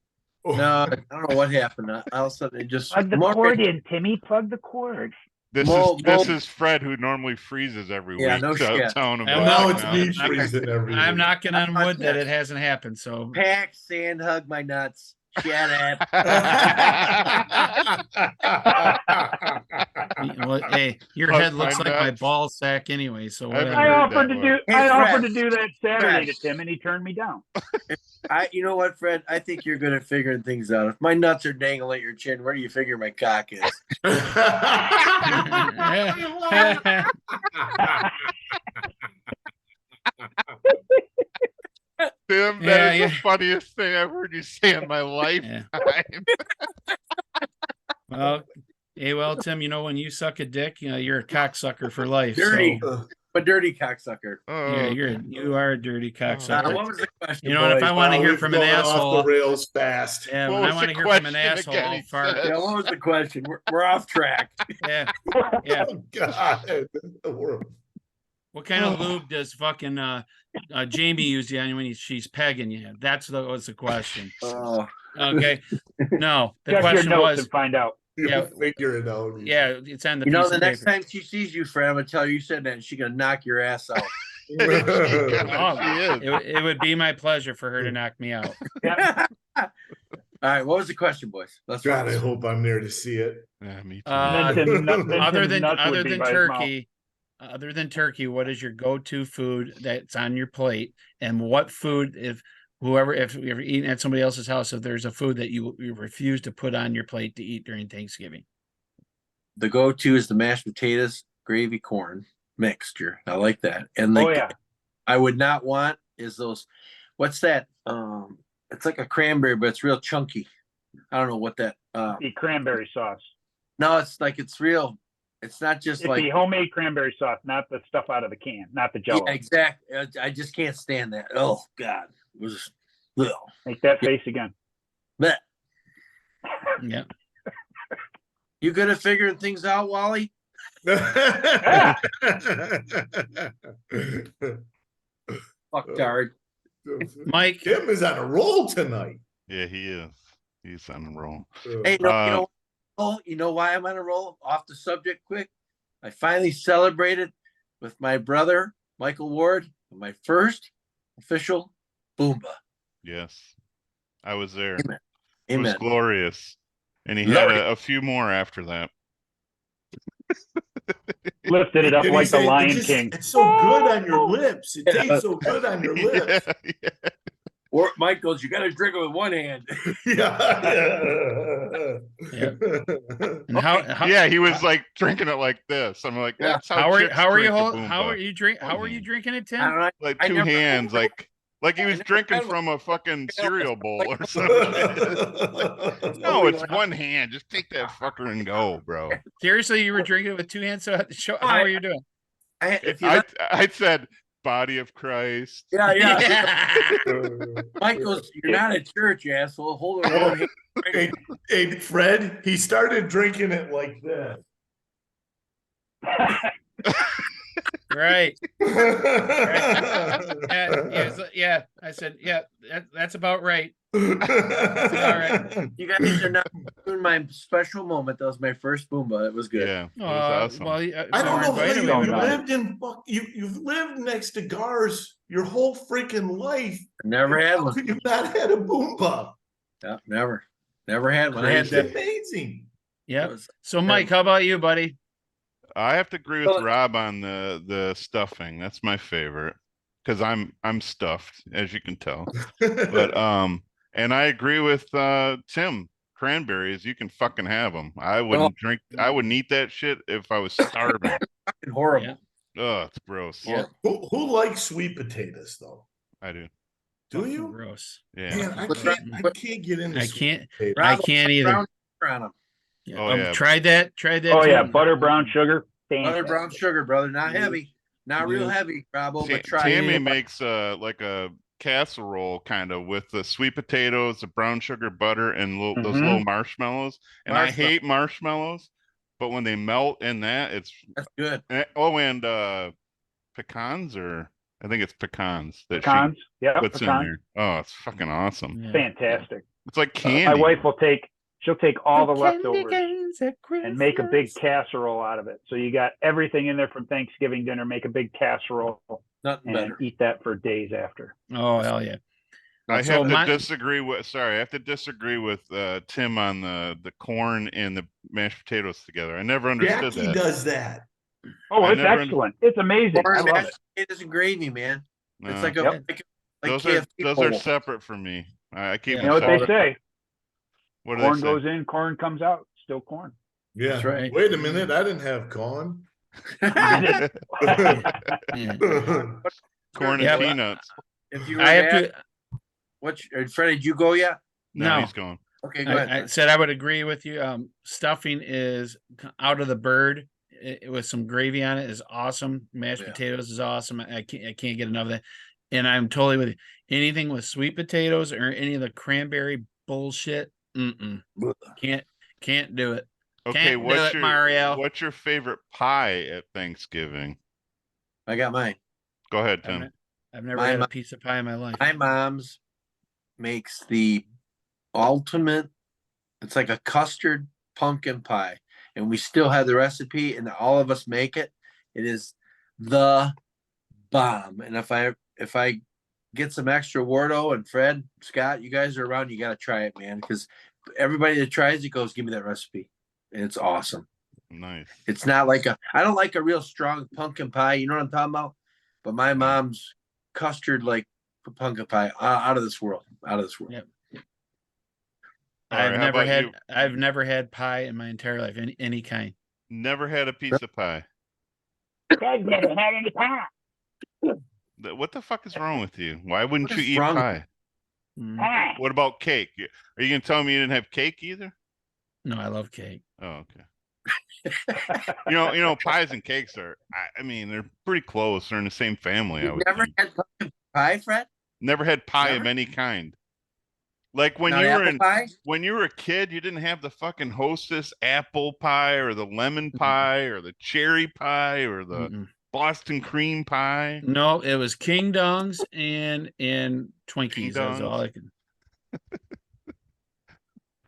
No, I don't know what happened. All of a sudden, it just Plug the cord in, Timmy. Plug the cord. this is Fred who normally freezes every Yeah, week. no So shit. telling him And Now about it's it me now. freezing every I'm week. knocking on I'm wood that not- it hasn't happened. So pack, sand, hug my nuts. Shut up. well, hey, your Hug head looks my like my nuts. ball sack anyway. So I haven't whatever. I heard offered that to one. do. Hey, I offered to Fred. do that Saturday to Fred. Tim, and he turned me down. You know what, Fred? I think you're good at figuring things out. If my nuts are dangling at your chin, where do you figure my cock is? Tim, that Yeah, is yeah. the funniest thing I've heard you say in my lifetime. Well, Tim, you know when you suck a dick, you know you're a cocksucker for life. Dirty. So A dirty cocksucker. Oh, you are a dirty cocksucker. What was the question? You know, and if boys? I want to Wow, hear we've from an gone off asshole, the rails fast. yeah, What when I was want the to hear from an question asshole, again, I'll he fart. said? Yeah, what was the question? We're off track. Yeah, yeah. Oh God. What kind of lube does fucking Jamie use on you when she's pegging you? That's was the question. Oh, Okay. No, the Check your question notes was, and find out. You'll Yeah. figure it out. yeah, it's on the you know, piece the of next paper. time she sees you, Fred, I'm gonna tell her you said that, and she's gonna knock your ass out. She is. It would be my pleasure for her to knock me out. All right, what was the question, boys? Let's God, I roll. hope I'm there to see it. Yeah, me too. Other than nuts would be by his mouth. turkey, what is your go-to food that's on your plate? And what food, if you're eating at somebody else's house, if there's a food that you refuse to put on your plate to eat during Thanksgiving? The go-to is the mashed potatoes, gravy, corn mixture. I like that. And Oh yeah, I would not want is those. What's that? It's like a cranberry, but it's real chunky. I don't know what that. the cranberry sauce. No, it's real. It's not just It's like the homemade cranberry sauce, not the stuff out of the can, not the Jello. yeah, exactly. I just can't stand that. Oh God, it was. Ugh. Make that face again. Blech. Yeah. You good at figuring things out, Wally? Fucktard. Mike, Tim is on a roll tonight. Yeah, he is. He's on the roll. Hey, you know why I'm on a roll? Off the subject quick. I finally celebrated with my brother, Michael Ward, my first official Boomba. Yes, I was there. Amen. It was Amen. glorious, and he Love had it. a few more after that. Lifted it up Did he like the say, Lion "It just- King. It's so good on your lips. It Yeah. tastes so good on your lips. Yeah, yeah. Or Mike goes, you got to drink it with one hand. Yeah. and how Yeah, he was like drinking it like this. I'm like, that's how are chicks you drink a how are Boomba. you drink how One are you hand. drinking it, I don't Tim? know. Like I two never- hands, like he was never drinking had one. from a fucking cereal bowl or Like- something. No, it's one hand. Just take that fucker and go, bro. Seriously, you were drinking it with two hands. So how are you doing? If you let- I said, body of Christ. Yeah, yeah. Uh, Mike goes, "You're not at church, you asshole. Hold on, hold on." hey, Fred, he started drinking it like this. Right. Yeah. Yeah. I said, yeah, that's about right. You guys are not doing my special moment. That was my first Boomba. It was good. Yeah, it was awesome. Well, I don't know how invited, you we would've done it. lived in you've lived next to Gars your whole freaking life. Never had How one. could you not had a Boomba? No, never had one. I had It's that. amazing. Yeah. was- So, Mike, how about you, buddy? I have to agree with Well- Rob on the stuffing. That's my favorite because I'm stuffed, as you can tell. But and I agree with Tim. Cranberries, you can fucking have them. I wouldn't drink. I wouldn't eat that shit if I was starving. Fucking horrible. Ugh, it's gross. Yeah. Who likes sweet potatoes though? I do. Do Fucking you? Gross. Yeah. Man, I What's can't get into I sweet can't. potatoes. I Rob, can't either. brown sugar on 'em. Yeah. Oh, yeah. Tried that. Oh yeah, too. butter brown sugar. Butter Fantastic. brown sugar, brother. Not Yeah. heavy. Not real Yeah. heavy, Robbo, but try Tammy it. makes like a casserole kind of with the sweet potatoes, the brown sugar, butter, and those Mhm. little marshmallows. And I Marshmallow. hate marshmallows, but when they melt in that, it's That's good. and pecans, or I think it's pecans that Pecans. she Yeah, puts in pecans. there. Oh, it's fucking awesome. Yeah. Fantastic. It's like My candy. wife she'll take all the leftovers at and make a big Christmas. casserole out of it. So you got everything in there from Thanksgiving dinner, make a big casserole Nothing and better. eat that for days after. Oh hell yeah! I So have to my- disagree with. Sorry, I have to disagree with Tim on the corn and the mashed potatoes together. I never understood Jackie that. does that. Oh, I it's never- excellent. It's amazing. I Corn, love mashed it. potatoes, and gravy, man. No. It's like a Yep. like those KFC are bowl. separate for me. I keep Yeah. them You know what they separate. say? What do Corn they say? goes in, corn comes out. Still corn. Yeah. That's right. Wait a minute, I didn't have corn. Yeah. Corn and Yeah, but- peanuts. If you were I have to, to. Freddie, did you go yet? No, No. he's gone. Okay, go ahead. I said I would agree with you. Stuffing is out of the bird with some gravy on it is awesome. Mashed Yeah. potatoes is awesome. I can't get enough of that. And I'm totally with you. Anything with sweet potatoes or any of the cranberry bullshit, can't do it. Okay, Can't do it, Mario. what's your favorite pie at Thanksgiving? I got mine. Go ahead, I've, Tim. ne- I've never My had a mo- piece of pie in my life. My mom's makes the ultimate. It's like a custard pumpkin pie, and we still have the recipe, and all of us make it. It is the bomb. And if I get some extra Wardo and Fred, Scott, you guys are around, you got to try it, man, because everybody that tries it goes, "Give me that recipe," and it's awesome. Nice. It's not like I don't like a real strong pumpkin pie. You know what I'm talking about? But my mom's custard like pumpkin pie out of this world. Out of this world. Yep. All right, how about you? I've never had pie in my entire life, any kind. Never had a piece of pie. Dad never had any pie. What the fuck is wrong with you? Why wouldn't What you is eat wrong with pie? Mm. Pie. What about cake? Are you gonna tell me you didn't have cake either? No, I love cake. Oh, okay. You know, pies and cakes are. I mean, they're pretty close. They're in the same family. I You've would never think. had pumpkin pie, Fred? Never had pie of Never? any kind. Like when Not you were apple in pie? when you were a kid, you didn't have the fucking Hostess apple pie or the lemon pie or the cherry pie or the Mm-mm. Boston cream pie. No, it was King Dongs and Twinkies. That's all I can.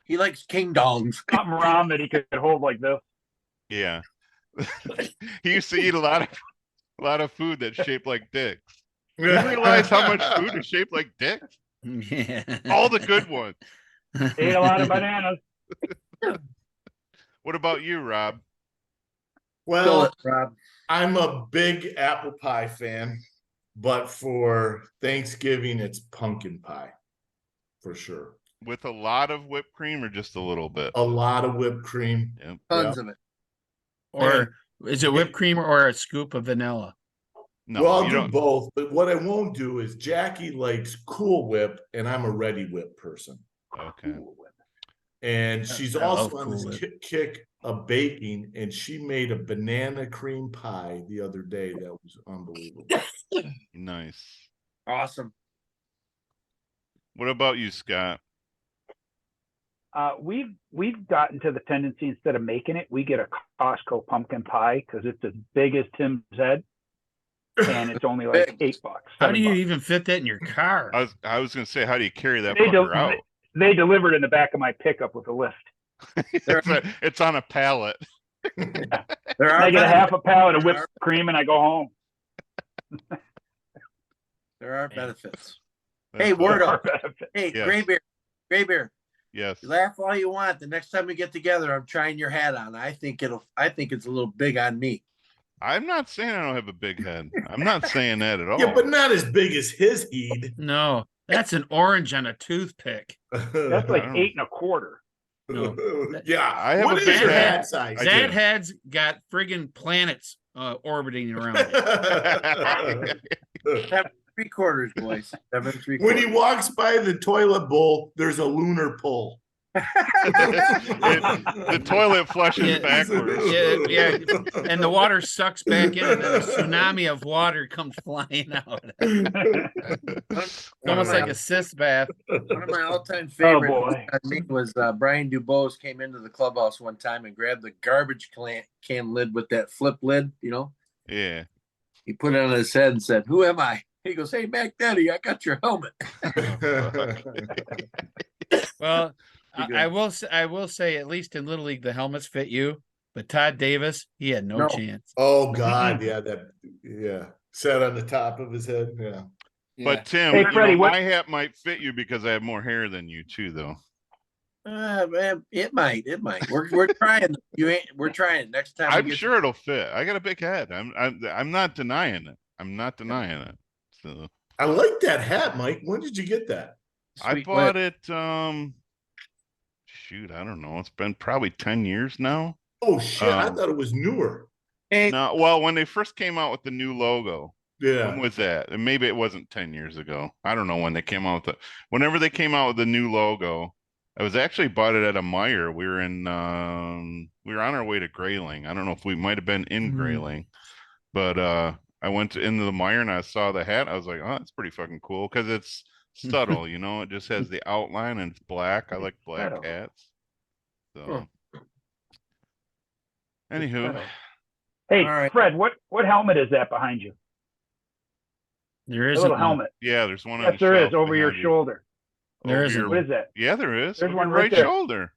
He likes King Dongs. Something round that he could hold like this. Yeah. He used to eat a lot of food that's shaped like dicks. Do you realize how much food is shaped like dicks? Yeah. All the good ones. Ate a lot of bananas. What about you, Rob? Fill Well, it, Rob. I'm a big apple pie fan, but for Thanksgiving, it's pumpkin pie for sure. With a lot of whipped cream or just a little bit? A lot of whipped cream. Yep. Tons of it. Or is it whipped cream or a scoop of vanilla? No, well, I'll you do don't. both, but what I won't do is Jackie likes Cool Whip, and I'm a Ready Whip person. Okay. Cool Whip. And she's I love also on Cool this Whip. kick of baking, and she made a banana cream pie the other day that was unbelievable. Nice. Awesome. What about you, Scott? We've gotten to the tendency, instead of making it, we get a Costco pumpkin pie because it's as big as Tim's head, and it's only like $8. How do you $7. even fit that in your car? I was gonna say, how do you carry that They fucker out? They delivered in the back of my pickup with a lift. It's on a pallet. There are I get a half a pallet of there whipped cream and I go home. There are benefits. That's Hey, word awesome. up. Hey, Yes. Gray Bear. Yes. You laugh all you want. The next time we get together, I'm trying your hat on. I think it's a little big on me. I'm not saying I don't have a big head. I'm not saying that at all. Yeah, but not as big as his head. No, that's an orange on a toothpick. That's like I don't- 8 1/4. No. Yeah, I have what a is big your head. hat size? I That do. head's got friggin' planets orbiting around it. 7 3/4, boys. 7 3/4. When he walks by the toilet bowl, there's a lunar pull. The toilet flushes Yeah. backwards. Yeah, and the water sucks back in, and a tsunami of water comes flying out. It's almost like a cis bath. One of my all-time Oh favorites boy. on me was Brian Dubose came into the clubhouse one time and grabbed the garbage can lid with that flip lid, you know. Yeah. He put it on his head and said, "Who am I?" He goes, "Hey, Mac Daddy, I got your helmet." Well, Pretty I will say, at least in Little League, the helmets fit you. But Todd Davis, he had no No. chance. Oh God, yeah. Sat on the top of his head. Yeah. But Tim, Hey, Freddie, what- my hat might fit you because I have more hair than you too, though. Man, it might. We're trying. We're trying. Next time, I'm sure it'll fit. I got a big head. I'm not denying it. I'm not denying it. So I like that hat, Mike. When did you get that? I bought it. Shoot, I don't know. It's been probably 10 years now. Oh shit! I Um, thought it was newer. Hey, No, well, when they first came out with the new logo, Yeah. when was that? And maybe it wasn't 10 years ago. I don't know when they came out with it. Whenever they came out with the new logo, I was actually bought it at a Meijer. We were we were on our way to Grayling. I don't know if we might have been in Mhm. Grayling, but I went into the Meijer and I saw the hat. I was like, oh, that's pretty fucking cool because it's subtle, it just has the outline and it's black. I like black Subtle. hats. So anywho, Hey, All right. Fred, what helmet is that behind you? There A isn't little one. helmet. yeah, there's one on Yes, the there is, shelf over your behind you. shoulder. There Over isn't. your- What is that? Yeah, there is. There's Over one your right right there. shoulder.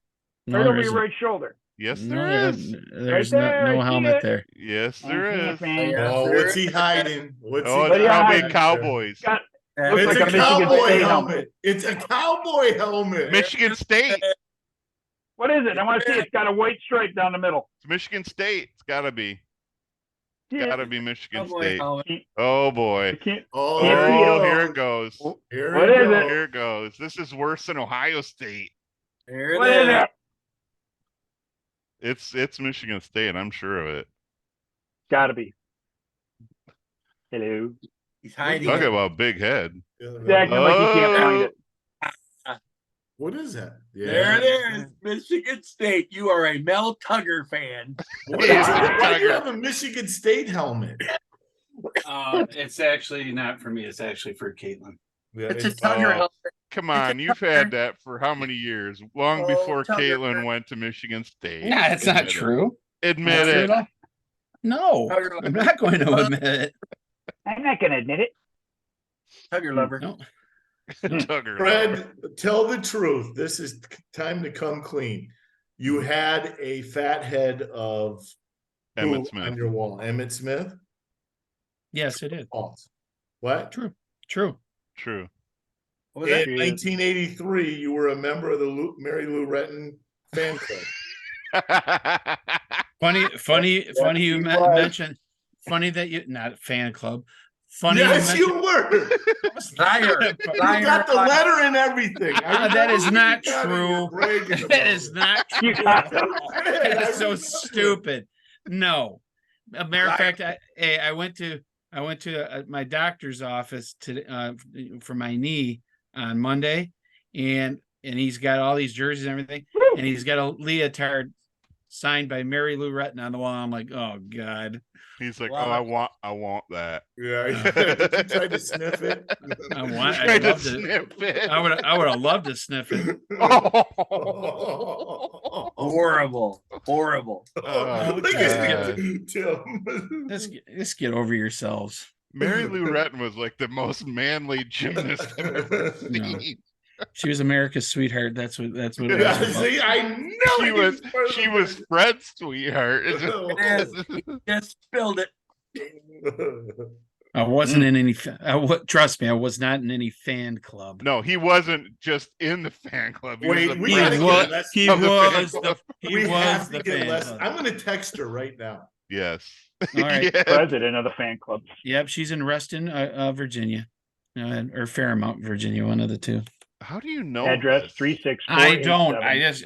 No, Right there over your isn't. right shoulder. Yes, No, there is. There's Right there, I no see helmet it. there. Yes, I there can't is. find Yeah. it. Oh, what's he hiding? What's Oh, he it's What do you probably hide? Cowboys. Got- Yeah, Looks It's like a a Michigan cowboy State helmet. It's a cowboy helmet. Michigan State. What is it? I want to see. It's got a white stripe down the middle. It's Michigan State. It's gotta be. Yeah. Gotta be Michigan Cowboy State. helmet. Oh I boy. can't. Oh, Can't there see he it. Oh, goes. here it goes. Here What he is it? goes. Here it goes. This is worse than Ohio State. There What it is is. it? It's Michigan State. I'm sure of it. Gotta be. Hello. He's hiding. Talk it. about big head. Acting like you can't find it. What is that? There it is, Michigan State. You are a Mel Tugger fan. Why do you have a Michigan State helmet? It's actually not for me. It's actually for Caitlin. Yeah, It's a it's- Tugger Oh, helmet. Come on, you've had that for how many years? Long Oh, before Tugger. Caitlin went to Michigan State. Nah, it's not Admit it. true. Admit Not true it. at all. No, Tugger I'm lover. not going to admit it. I'm not gonna admit it. Tugger lover. No. Tugger. Fred, tell the truth. This is time to come clean. You had a fat head of Emmett who Smith. on your wall. Emmett Smith? Yes, it is. False. What? True. True. What was that? In 1983, you were a member of the Mary Lou Retton fan club. Funny you he was. mentioned. Funny that you not fan club. Funny Yes, you you were. Liar. mentioned. You got the letter and everything. I That is remember not you got it. You're true. bragging about That is it. not true. You got That is so I remember. stupid. No, a matter of fact, I went to my doctor's office for my knee on Monday, and he's got all these jerseys and everything. and he's got a leotard signed by Mary Lou Retton on the wall. I'm like, oh God. He's like, Love oh, I want that. Yeah. Did you try to sniff it? Tried to sniff it. I would have loved to sniff it. Horrible. Horrible. Look at you, Tim. Let's get over yourselves. Mary Lou Retton was like the most manly gymnast I've ever seen. She was America's sweetheart. That's what it was. Yeah, about. see, I know She was Fred's sweetheart. He just spilled it. I wasn't in any. Trust me, I was not in any fan club. No, he wasn't just in the fan club. He Wait, was a we He gotta president. get less- He of the fan was club. the. He we have was to the get fan less. club. I'm gonna text her right now. Yes. All right. Yes. President of the fan club. Yep, she's in Reston, Virginia, or Fairmount, Virginia, one of the two. How do you know Address this? 364. I don't.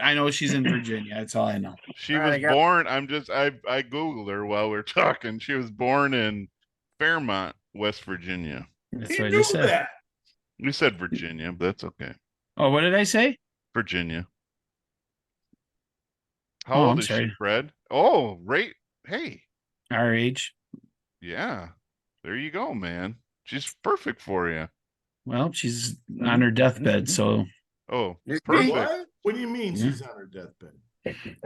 I know she's in Virginia. That's all I know. She All right, was I got- born. I Googled her while we are talking. She was born in Fairmont, West Virginia. That's He what I knew just said. that. You said Virginia, but that's okay. Oh, what did I say? Virginia. How Oh, old I'm is she, sorry. Fred? Oh, right. Hey, Our age. yeah. There you go, man. She's perfect for you. Well, she's on her deathbed, so Oh, You're perfect. What? What do you mean Yeah. she's on her deathbed?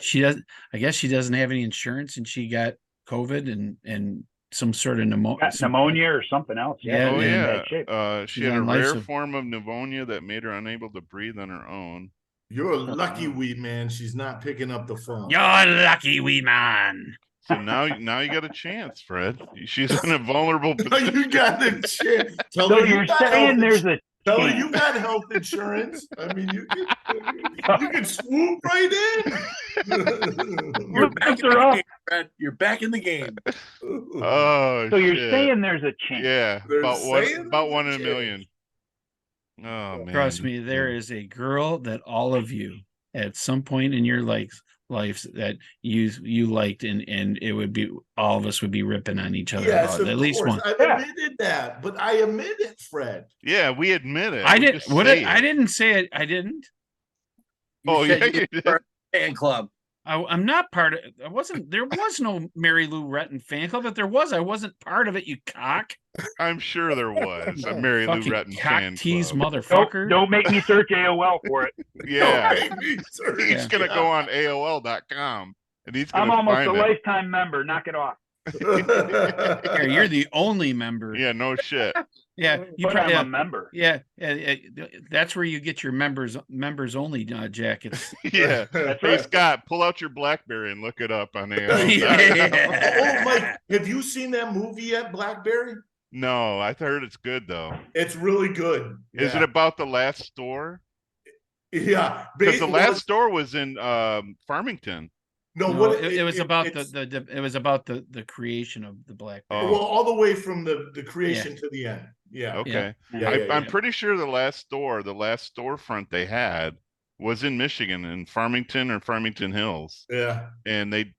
she does. I guess she doesn't have any insurance, and she got COVID and some sort of Got pneumonia or something else. Yeah, Oh and- yeah. Bad shape. She She's had a on life rare support. form of pneumonia that made her unable to breathe on her own. You're a lucky wee man. She's not picking up the phone. You're lucky, wee man. So now you got a chance, Fred. She's in a vulnerable No, you got a chance. Tell So her you you're got saying health there's a Tell her chance. you got health insurance. I mean, you can swoop right in. You're back Lift in her the up. game, Fred. You're back in the game. Oh, So you're shit. saying there's a chance. Yeah, They're about saying one there's in a a million. Oh man. Trust me, there is a girl that all of you at some point in your lives that you liked, and it would be all of us would be ripping on each other Yes, about of it, at least course. one. I've Yeah. admitted that, but I admit it, Fred. Yeah, we admit it. I We didn't. just What say I it. didn't say it. I didn't. You Oh, said yeah, you you were did. part of the fan club. I'm not part of. I wasn't. There was no Mary Lou Retton fan club. If there was, I wasn't part of it. You cock. I'm sure there was a Mary Lou Fucking Retton cock fan tease club. motherfucker. Don't make me search AOL for it. Yeah, Sorry. he's gonna go on AOL.com and he's I'm gonna almost find a it. lifetime member. Knock it off. Here, you're the only member. Yeah, no shit. Yeah, you But probably. I'm a member. Yeah, that's where you get your members only jackets. Yeah. That's Hey right. Scott, pull out your BlackBerry and look it up on AOL. Oh, Mike, have you seen that movie yet, Blackberry? No, I heard it's good though. It's really good. Is it Yeah. about the last store? Yeah, Because the basically, last store was in Farmington. no, No, what it was about it's- it was about the creation of the black. Oh. well, all the way from the creation to the end. Yeah, Okay. yeah, I'm yeah. pretty sure the last storefront they had was in Michigan, in Farmington or Farmington Hills, Yeah. and they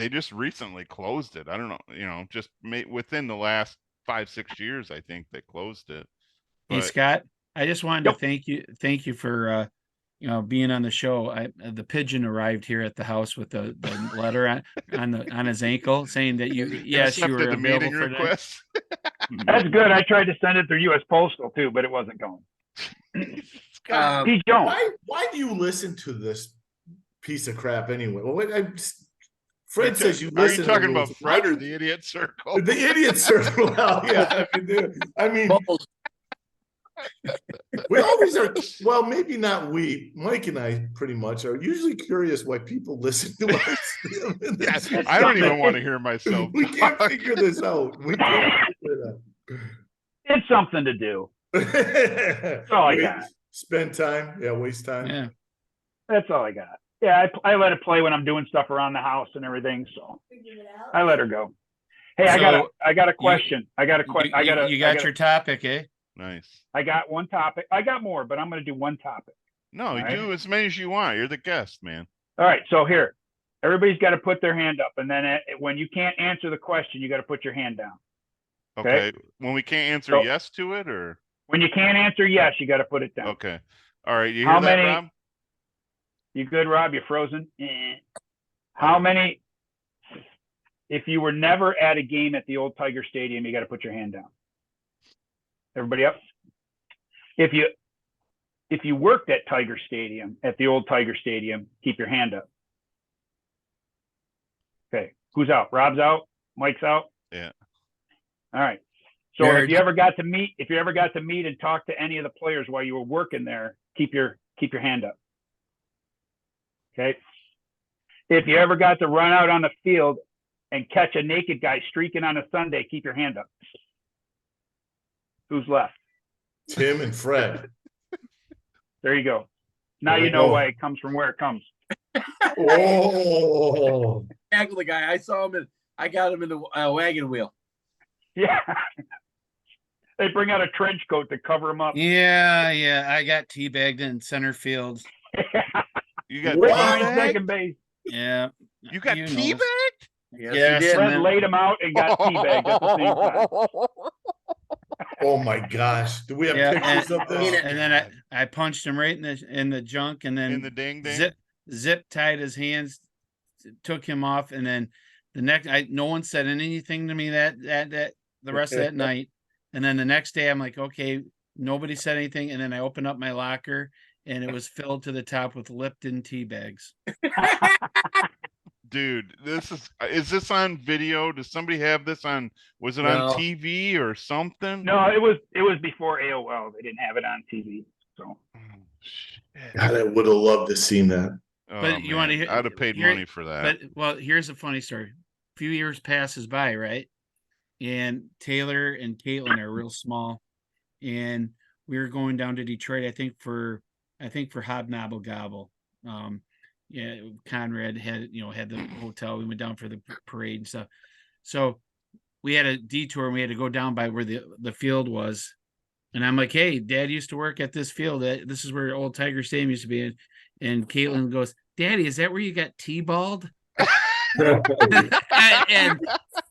just recently closed it. I don't know, just within the last 5-6 years, I think they closed it. Hey But Scott, I just wanted Yep. to thank you for being on the show. The pigeon arrived here at the house with the letter on his ankle saying that you yes you were accepted the available meeting for that. request. That's good. I tried to send it through U.S. Postal too, but it wasn't going. Pete Jones. Why do you listen to this piece of crap anyway? Well, Fred says you Are listen. you talking to about this. Why Fred do or you- the idiot circle? the idiot circle? Well, yeah, I mean, Bubbles. we always are. Well, maybe not we. Mike and I pretty much are usually curious why people listen to us. Yes, I don't even want to hear myself. We can't talk. figure this out. We can't figure It's something to do. it out. all I got. Spend time. Yeah, waste time. Yeah. That's all I got. Yeah, I let it play when I'm doing stuff around the house and everything. So Figure it out. I let her go. Hey, So, I got a question. I got a question. You got your topic, eh? Nice. I got one topic. I got more, but I'm going to do one topic. No, you All right. do as many as you want. You're the guest, man. All right. So here, everybody's got to put their hand up, and then when you can't answer the question, you got to put your hand down. Okay. When we can't answer So- yes to it, or When you can't answer yes, you got to put it down. okay. All right. You hear How that, many- Rob? You good, Rob? You frozen? How many? If you were never at a game at the old Tiger Stadium, you got to put your hand down. Everybody up? If you worked at Tiger Stadium, at the old Tiger Stadium, keep your hand up. Okay, who's out? Rob's out. Mike's out. Yeah. All right. So if you ever got to meet and talk to any of the players while you were working there, keep your hand up. Okay. If you ever got to run out on the field and catch a naked guy streaking on a Sunday, keep your hand up. Who's left? Tim and Fred. There you go. Now There you we know go. why it comes from where it comes. Oh, Tackle the guy. I saw him I got him in the wagon wheel. Yeah. They bring out a trench coat to cover him up. Yeah. I got teabagged in center field. You got What? Behind teabagged? second base. Yeah. You got know. teabagged? Yes, Yes, he did. and Fred then- laid him out and got teabagged at the same time. oh my gosh. Do we have Yeah, pictures of this? And then I punched him right in the junk, and then In the ding ding? zip tied his hands, took him off, and then the next no one said anything to me that the rest of that night. And then the next day I'm like, okay, nobody said anything, and then I opened up my locker and it was filled to the top with Lipton tea bags. Dude, is this on video? Does somebody have this on? Was it No. on TV or something? No, it was before AOL. They didn't have it on TV. So Oh, shit. God, I would have loved to seen that. Oh, But you wanna man, hear- I'd have paid here- money for that. But well, here's a funny story. A few years passes by, right? And Taylor and Caitlin are real small, and we were going down to Detroit. I think for Hobnobble Gobble. Yeah, Conrad had the hotel. We went down for the parade and stuff. So we had a detour and we had to go down by where the field was. And I'm like, hey, Dad used to work at this field. This is where old Tiger Stadium used to be. And Caitlin goes, Daddy, is that where you got T-balled?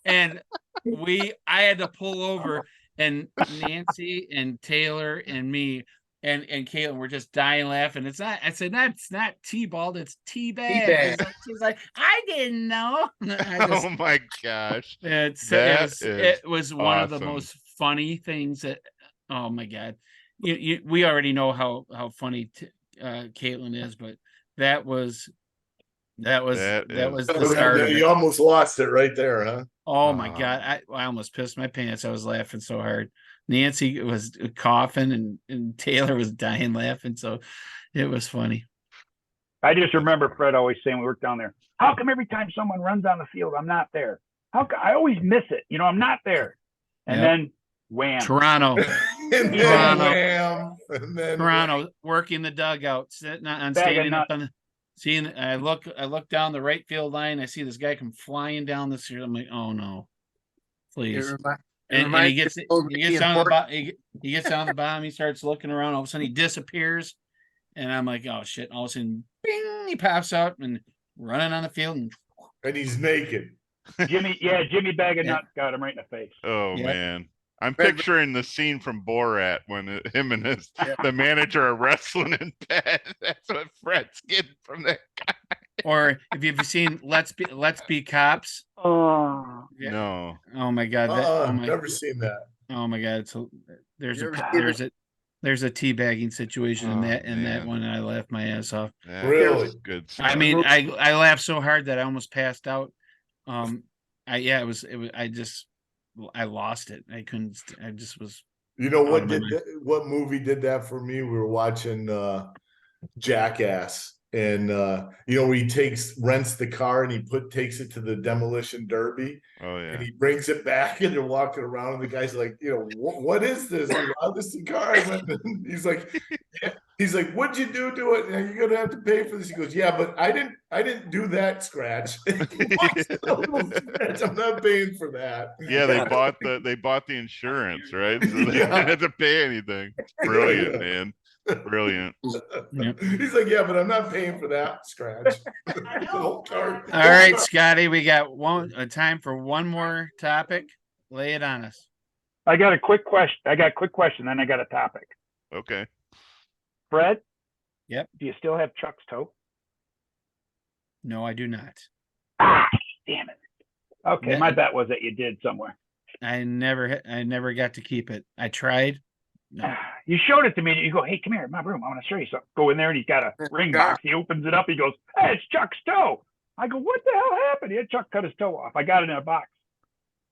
and I had to pull over, and Nancy and Taylor and me and Caitlin were just dying laughing. It's not T-balled, it's T-bag. She's like, I didn't know. Oh my gosh. It was one of the awesome. most funny things that, oh my God. We already know how funny Caitlin is, but that was the start of it. You almost lost it right there, huh? Oh my God. I almost pissed my pants. I was laughing so hard. Nancy was coughing and Taylor was dying laughing. So it was funny. I just remember Fred always saying, we worked down there, how come every time someone runs on the field, I'm not there? I always miss it. I'm not there. And Yep. then wham. Toronto, And then Toronto. wham, and then Toronto working the dugout, sitting on Bag of standing up nuts. on the seeing. I look down the right field line. I see this guy come flying down the street. I'm like, oh no, please. And he gets down the bottom. He gets down the bottom. He starts looking around. All of a sudden, he disappears, and I'm like, oh shit! All of a sudden, bing! He pops out and running on the field, and he's naked. Jimmy Bag of Nuts got him right in the face. Oh Yep. man. I'm Fred- picturing the scene from Borat when him and the manager are wrestling in bed. That's what Fred's getting from that guy. or if you've seen Let's Be Cops. Oh, Yeah. No. Oh my God! Never seen that. Oh my God! There's You a ever seen there's a teabagging situation in Oh, that man. one, and I laughed my ass off. That Really? was good stuff. I mean, I laughed so hard that I almost passed out. I lost it. I couldn't. I just was. You know Out what of my did that, what movie did that for me? We were watching Jackass, and where he rents the car and he takes it to the demolition derby, Oh and yeah. he brings it back, and they're walking around, and the guy's like, what is this? This is the car. He's like, what'd you do to it? And you're gonna have to pay for this. He goes, yeah, but I didn't do that scratch. I'm not paying for that. Yeah, they bought the insurance, right? So they Yeah. didn't have to pay anything. Brilliant, Yeah. man. Brilliant. Yep. He's like, yeah, but I'm not paying for that scratch. The whole car. All right, Scotty, we got a time for one more topic. Lay it on us. I got a quick question. Then I got a topic. Okay. Fred? Yep. Do you still have Chuck's toe? No, I do not. Ah, damn it. Okay, Ne- my bet was that you did somewhere. I never got to keep it. I tried. No. You showed it to me and you go, hey, come here in my room. I want to show you something. Go in there and he's got a ring box. He opens it up. He goes, hey, it's Chuck's toe. I go, what the hell happened? He had Chuck cut his toe off. I got it in a box.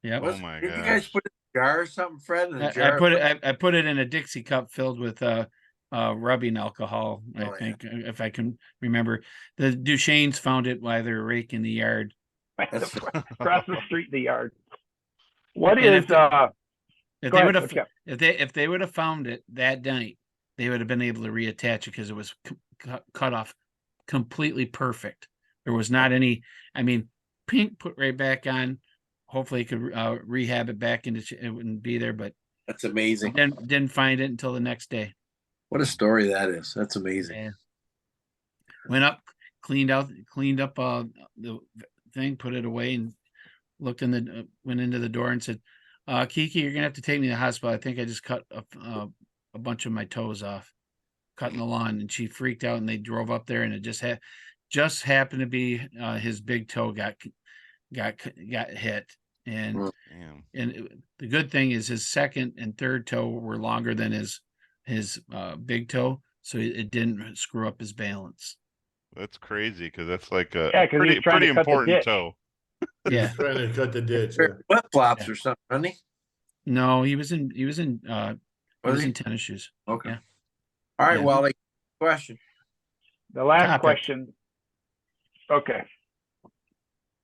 Yep. Oh my Did you guys gosh. put it in a jar or something, Fred? In a I jar? put it in a Dixie cup filled with rubbing alcohol. I Oh, yeah. think if I can remember, the Duchesnes found it while they were raking the yard. That's Across the street in the yard. What And is if they- If Go they ahead, would have, what's up? if they would have found it that night, they would have been able to reattach it because it was cut off completely perfect. There was not any. I mean, pink put right back on. Hopefully, it could rehab it back into it wouldn't be there, but amazing. didn't find it until the next day. What a story that is. That's amazing. And went up, cleaned up the thing, put it away, and looked went into the door and said, Kiki, you're gonna have to take me to the hospital. I think I just cut a bunch of my toes off, cutting the lawn. And she freaked out, and they drove up there, and it just happened to be his big toe got hit, and Damn. the good thing is his second and third toe were longer than his big toe, so it didn't screw up his balance. That's crazy because that's like a 'cause he was trying pretty to cut the important ditch. toe. Yeah. He's trying to cut the ditch. Flip flops or something, wasn't he? No, he was in Was he? tennis shoes. Okay. Yeah. All right, Yeah. Wally. Question. The last Topic. question. Okay.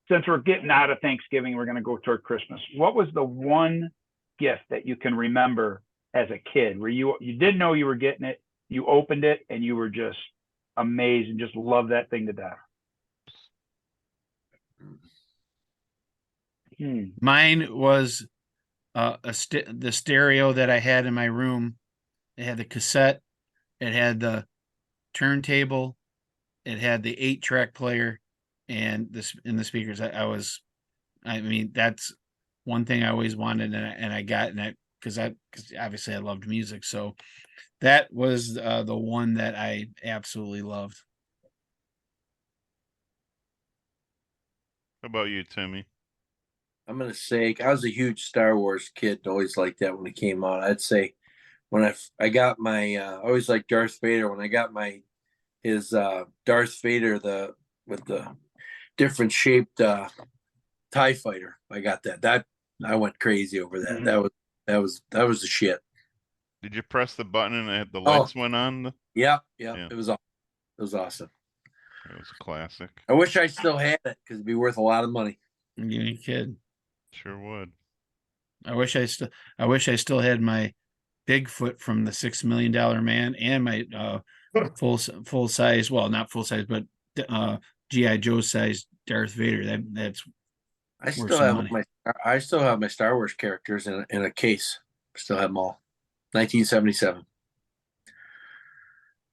Since we're getting out of Thanksgiving, we're going to go toward Christmas. What was the one gift that you can remember as a kid where you didn't know you were getting it, you opened it, and you were just amazed and just loved that thing to death? Mine was the stereo that I had in my room. It had the cassette, it had the turntable, it had the 8-track player, and the speakers. I mean, that's one thing I always wanted, and I got, and because obviously I loved music, so that was the one that I absolutely loved. How about you, Timmy? I'm gonna say I was a huge Star Wars kid. Always liked that when it came out. I'd say when I got my I always liked Darth Vader. When I got his Darth Vader with the different shaped TIE fighter, I got that. I went crazy over that. Mhm. That was the shit. Did you press the button and the lights went on? Yeah. Yeah. It was awesome. It was a classic. I wish I still had it because it'd be worth a lot of money. You kid. Sure would. I wish I still had my Bigfoot from the $6 Million Man and my full size, well, not full size, but GI Joe size Darth Vader. That's I worth still some have my Star Wars characters in a case. Still have them all. 1977.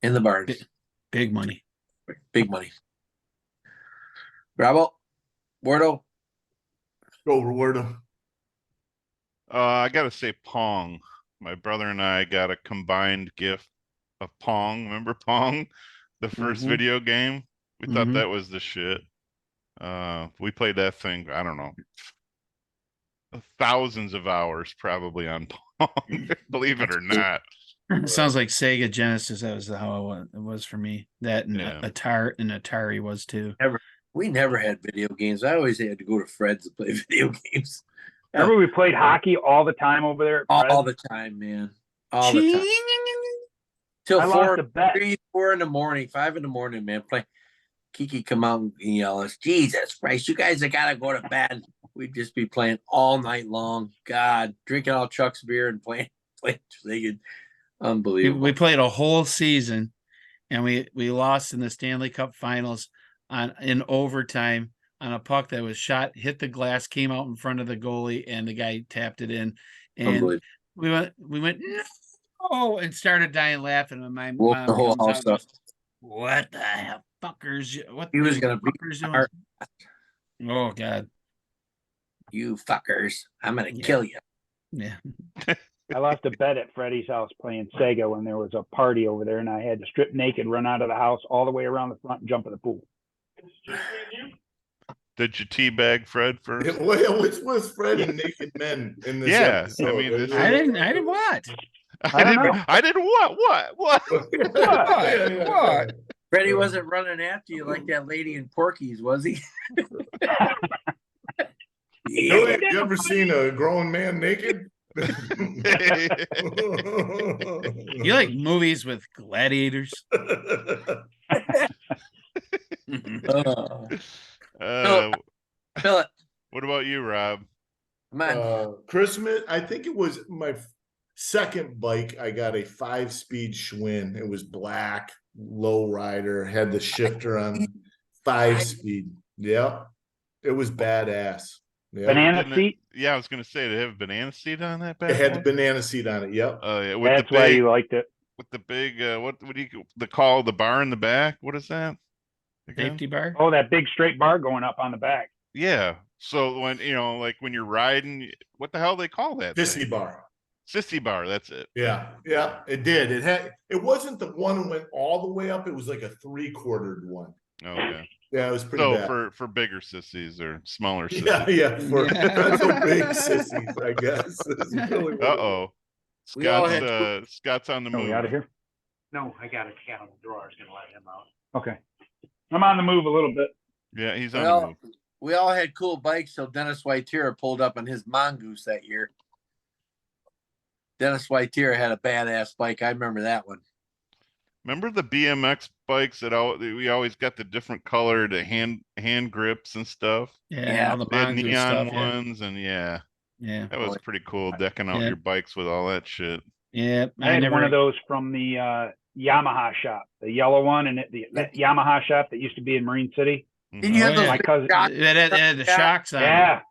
In the barn. big money. Big money. Bravo. Wardo. Go, Roberto. I gotta say Pong. My brother and I got a combined gift of Pong. Remember Pong? The 1st Mhm. video game? We thought Mhm. that was the shit. We played that thing, I don't know, thousands of hours probably on Pong, believe it or not. Sounds like Sega Genesis. That was how it was for me. That and Yeah. Atari was too. We never had video games. I always had to go to Fred's to play video games. Remember we played hockey all the time over there at All Fred's? the time, man. All the time. Till I lost a bet. 3, 4 in the morning, 5 in the morning, man. Play. Kiki come out and yell at us, Jesus Christ, you guys have got to go to bed. We'd just be playing all night long. God, drinking all Chuck's beer and playing. Unbelievable. We played a whole season, and we lost in the Stanley Cup Finals in overtime on a puck that was shot, hit the glass, came out in front of the goalie, and the guy tapped it in. And we went no, and started dying laughing. And my Woke mom the whole comes house out, up. what the hell, fuckers? What He was the gonna be fuckers doing? our- Oh God, You fuckers. I'm going to Yeah. kill you. yeah. I lost a bet at Freddie's house playing Sega when there was a party over there, and I had to strip naked, run out of the house all the way around the front, and jump in the pool. Did you teabag Fred first? What's with Fred and naked men in this Yeah, I episode? mean, this I didn't what? I don't know. I didn't what? What? Freddie wasn't running after you like that lady in Porky's, was he? Billy, you ever seen a grown man naked? You like movies with gladiators? Philip, What about you, Rob? come on. Christmas, I think it was my second bike. I got a 5-speed Schwinn. It was black, low rider, had the shifter on 5-speed. Yep. It was badass. Yep. Banana Didn't it- seat. Yeah, I was gonna say, did it have a banana seat on that It bad had the boy? banana seat on it. Yep. Oh yeah, with That's the why big, you liked it. with the big, what do you call the bar in the back? What is that? Again? Safety bar? Oh, that big straight bar going up on the back. Yeah. So when like when you're riding, what the hell they call that? Sissy thing? bar. Sissy bar. That's it. Yeah. Yeah. It did. It wasn't the one that went all the way up. It was like a 3/4 one. Okay. Yeah, it was pretty So bad. for bigger sissies or smaller Yeah, sissies. yeah, for Yeah. not so big sissies, I guess. Is really what it Uh oh. We all Scott's on the Are move. we out of here? No, I got a cat on the drawer. I was gonna let him out. Okay. I'm on the move a little bit. Yeah, he's on the Well, move. we all had cool bikes till Dennis Whiteira pulled up on his mongoose that year. Dennis Whiteira had a badass bike. I remember that one. Remember the BMX bikes that we always got the different colored hand grips and stuff? Yeah, all the They had mongoose neon stuff. Yeah. ones, and yeah, Yeah. that was pretty cool, decking out Yeah. your bikes with all that shit. Yeah. I had one of those from the Yamaha shop, the yellow one, and that Yamaha shop that used to be in Marine City. Didn't you Oh, have those yeah. My big cousin, shocks? It had the shocks on. yeah,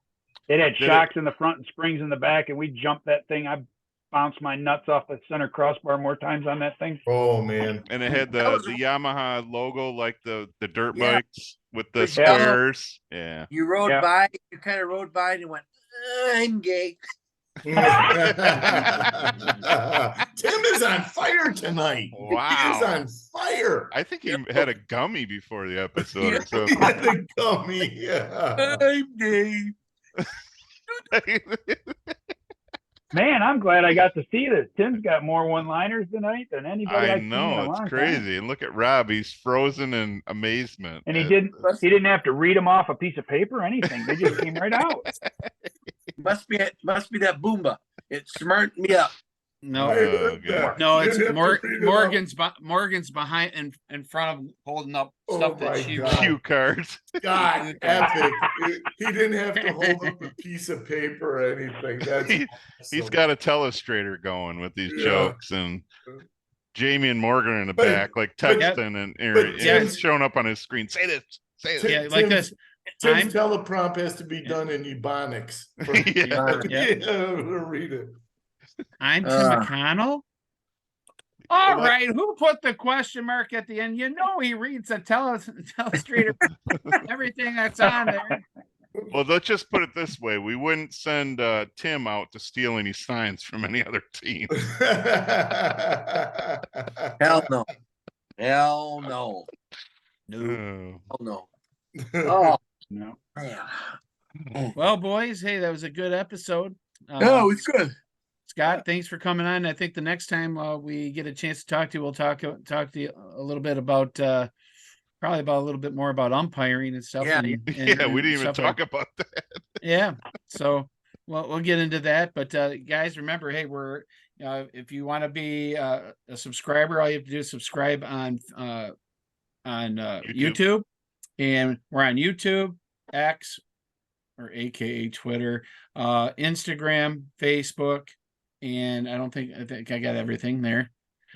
it had Did it- shocks in the front and springs in the back, and we jumped that thing. I bounced my nuts off the center crossbar more times on that thing. Oh man. And it had That was- the Yamaha logo, like the dirt Yeah. bikes with the Yeah. squares. Yeah. You rode Yeah. by, you kind of rode by and went, I'm gay. Tim is on fire tonight. He is Wow. on fire. I think he had a gummy before the episode or He something. had the gummy. Yeah. I'm gay. Man, I'm glad I got to see this. Tim's got more one-liners tonight than anybody I I've seen in a know, long it's time. crazy. And look at Rob, he's frozen in amazement. And he at didn't this. he didn't have to read them off a piece of paper or anything. They just came right out. Must be that Boomba. It smartened me up. No, I heard God. that. no, You it's didn't have to read it off. Morgan's behind in front of holding up Oh stuff my that she God. Cue cards. God, epic. He didn't have to hold up a piece of paper or anything. That's He's awesome. got a telestrator going with these Yeah. jokes, and Jamie and Morgan are in the But- back, like but- texting, and but yeah. it's showing up on his screen. Say this. Say Tim- this. Yeah, like Tim's- this. Tim's teleprompt has to be done in Ebonics. For, Yeah. to read it. I'm Tim Uh. McConnell. All What? right, who put the question mark at the end? You know he reads the telestrator, everything that's on there. Well, let's just put it this way: we wouldn't send Tim out to steal any signs from any other team. Hell no. Hell no. Oh. Hell no. Oh, No. man. Well, boys, hey, that was a good episode. No, it's good. Scott, thanks for coming on. I think the next time we get a chance to talk to you, we'll talk to you a little bit about probably about a little bit more about umpiring and stuff. Yeah. and Yeah, we didn't even stuff talk about that. Yeah, so we'll get into that. But guys, remember, hey, we're if you want to be a subscriber, all you have to do is subscribe on YouTube, and we're on YouTube, X, or AKA Twitter, Instagram, Facebook, and I think I got everything there.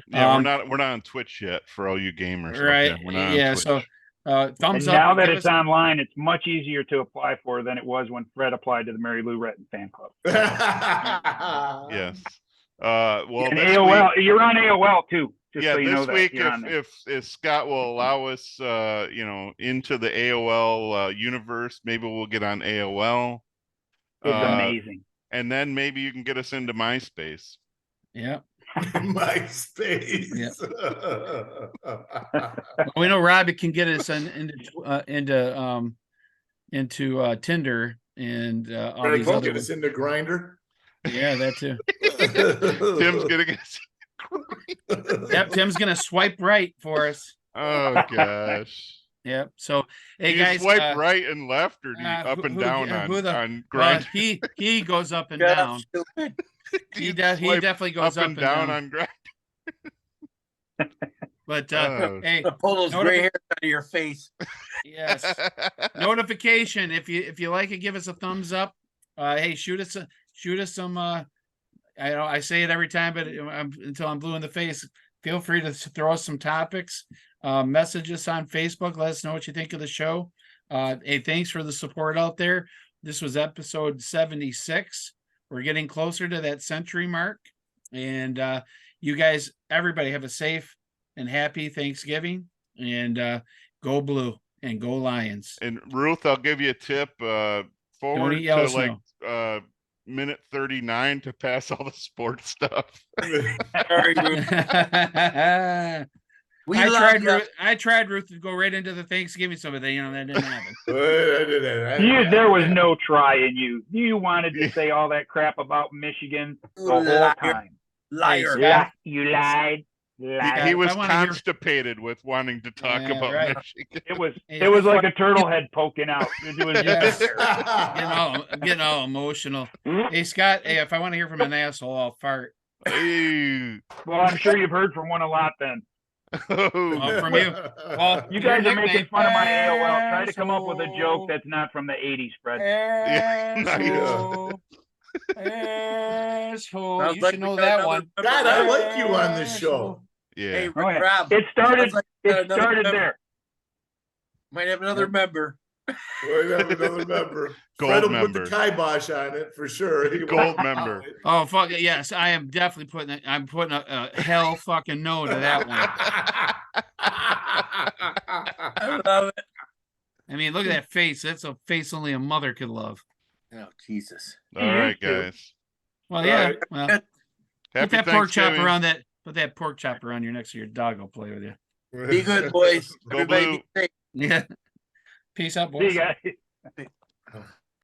Yeah, Um, we're not on Twitch yet for all you gamers. out Right? there. We're not on Yeah. Twitch. So thumbs And up. now that give it's us- online, it's much easier to apply for than it was when Fred applied to the Mary Lou Retton fan club. Yes. Well, And this AOL, week, you're on AOL too. Just yeah, so you know this that week, you're on there. if Scott will allow us, into the AOL universe, maybe we'll get on AOL. It's amazing. And then maybe you can get us into MySpace. Yeah. MySpace. We know Robbie can get us into Tinder and all Trying these to other get us into Grinder. Yeah, that too. Tim's gonna get. Yep, Tim's gonna swipe right for us. Oh gosh. Yep. So hey Do you guys, swipe right and left, or do you up who- and who- down who the- on grind? he goes up and Shut up, down. stupid. He definitely goes up and down on grind. But Oh. hey, Pull those gray hairs out of your face. yes. Notification. If you like it, give us a thumbs up. Hey, shoot us some. I say it every time, but until I'm blue in the face, feel free to throw us some topics. Message us on Facebook. Let us know what you think of the show. Hey, thanks for the support out there. This was episode 76. We're getting closer to that century mark, and you guys, everybody, have a safe and happy Thanksgiving, and go blue and go Lions. And Ruth, I'll give you a tip. Forward eat yellow to like snow. minute 39 to pass all the sports stuff. Sorry, Ruth. We I love tried you. I tried Ruth to go right into the Thanksgiving stuff, but that didn't happen. There was no try in you. You wanted to say all that crap about Michigan the whole Liar. time. Liar. Scott. You lied. Yeah, He if was I wanna hear- constipated with wanting to talk Yeah, about right. Michigan. Hey, It was like a turtle head poking out. It was just getting all emotional. Hey Scott, hey, if I want to hear from an asshole, I'll fart. Hey. Well, I'm sure you've heard from one a lot then. Oh, from you. Well, You your guys are making nickname, fun of my AOL. Try to come up with a joke that's not from the 80s, Fred. Asshole. Asshole. Sounds You like should we know got that another one. member. God, I like you on this show. Yeah. Hey, Oh, yeah. Rob. It started. Sounds like we got It another started member. there. Might have another member. We'll have another member. Gold Fred will member. put the kibosh on it for sure. He Gold won't member. allow it. Oh fuck it, yes, I am definitely putting a hell fucking no to that one. I love it. I mean, look at that face. That's a face only a mother could love. Oh, Jesus. All right, guys. Well, All yeah. right. Well, Happy put that pork chop Thanksgiving. around that. Put that pork chop around your next to your dog. Will play with you. Be good, boys. Go Everybody blue. be safe. Yeah. Peace out, See boys. you guys.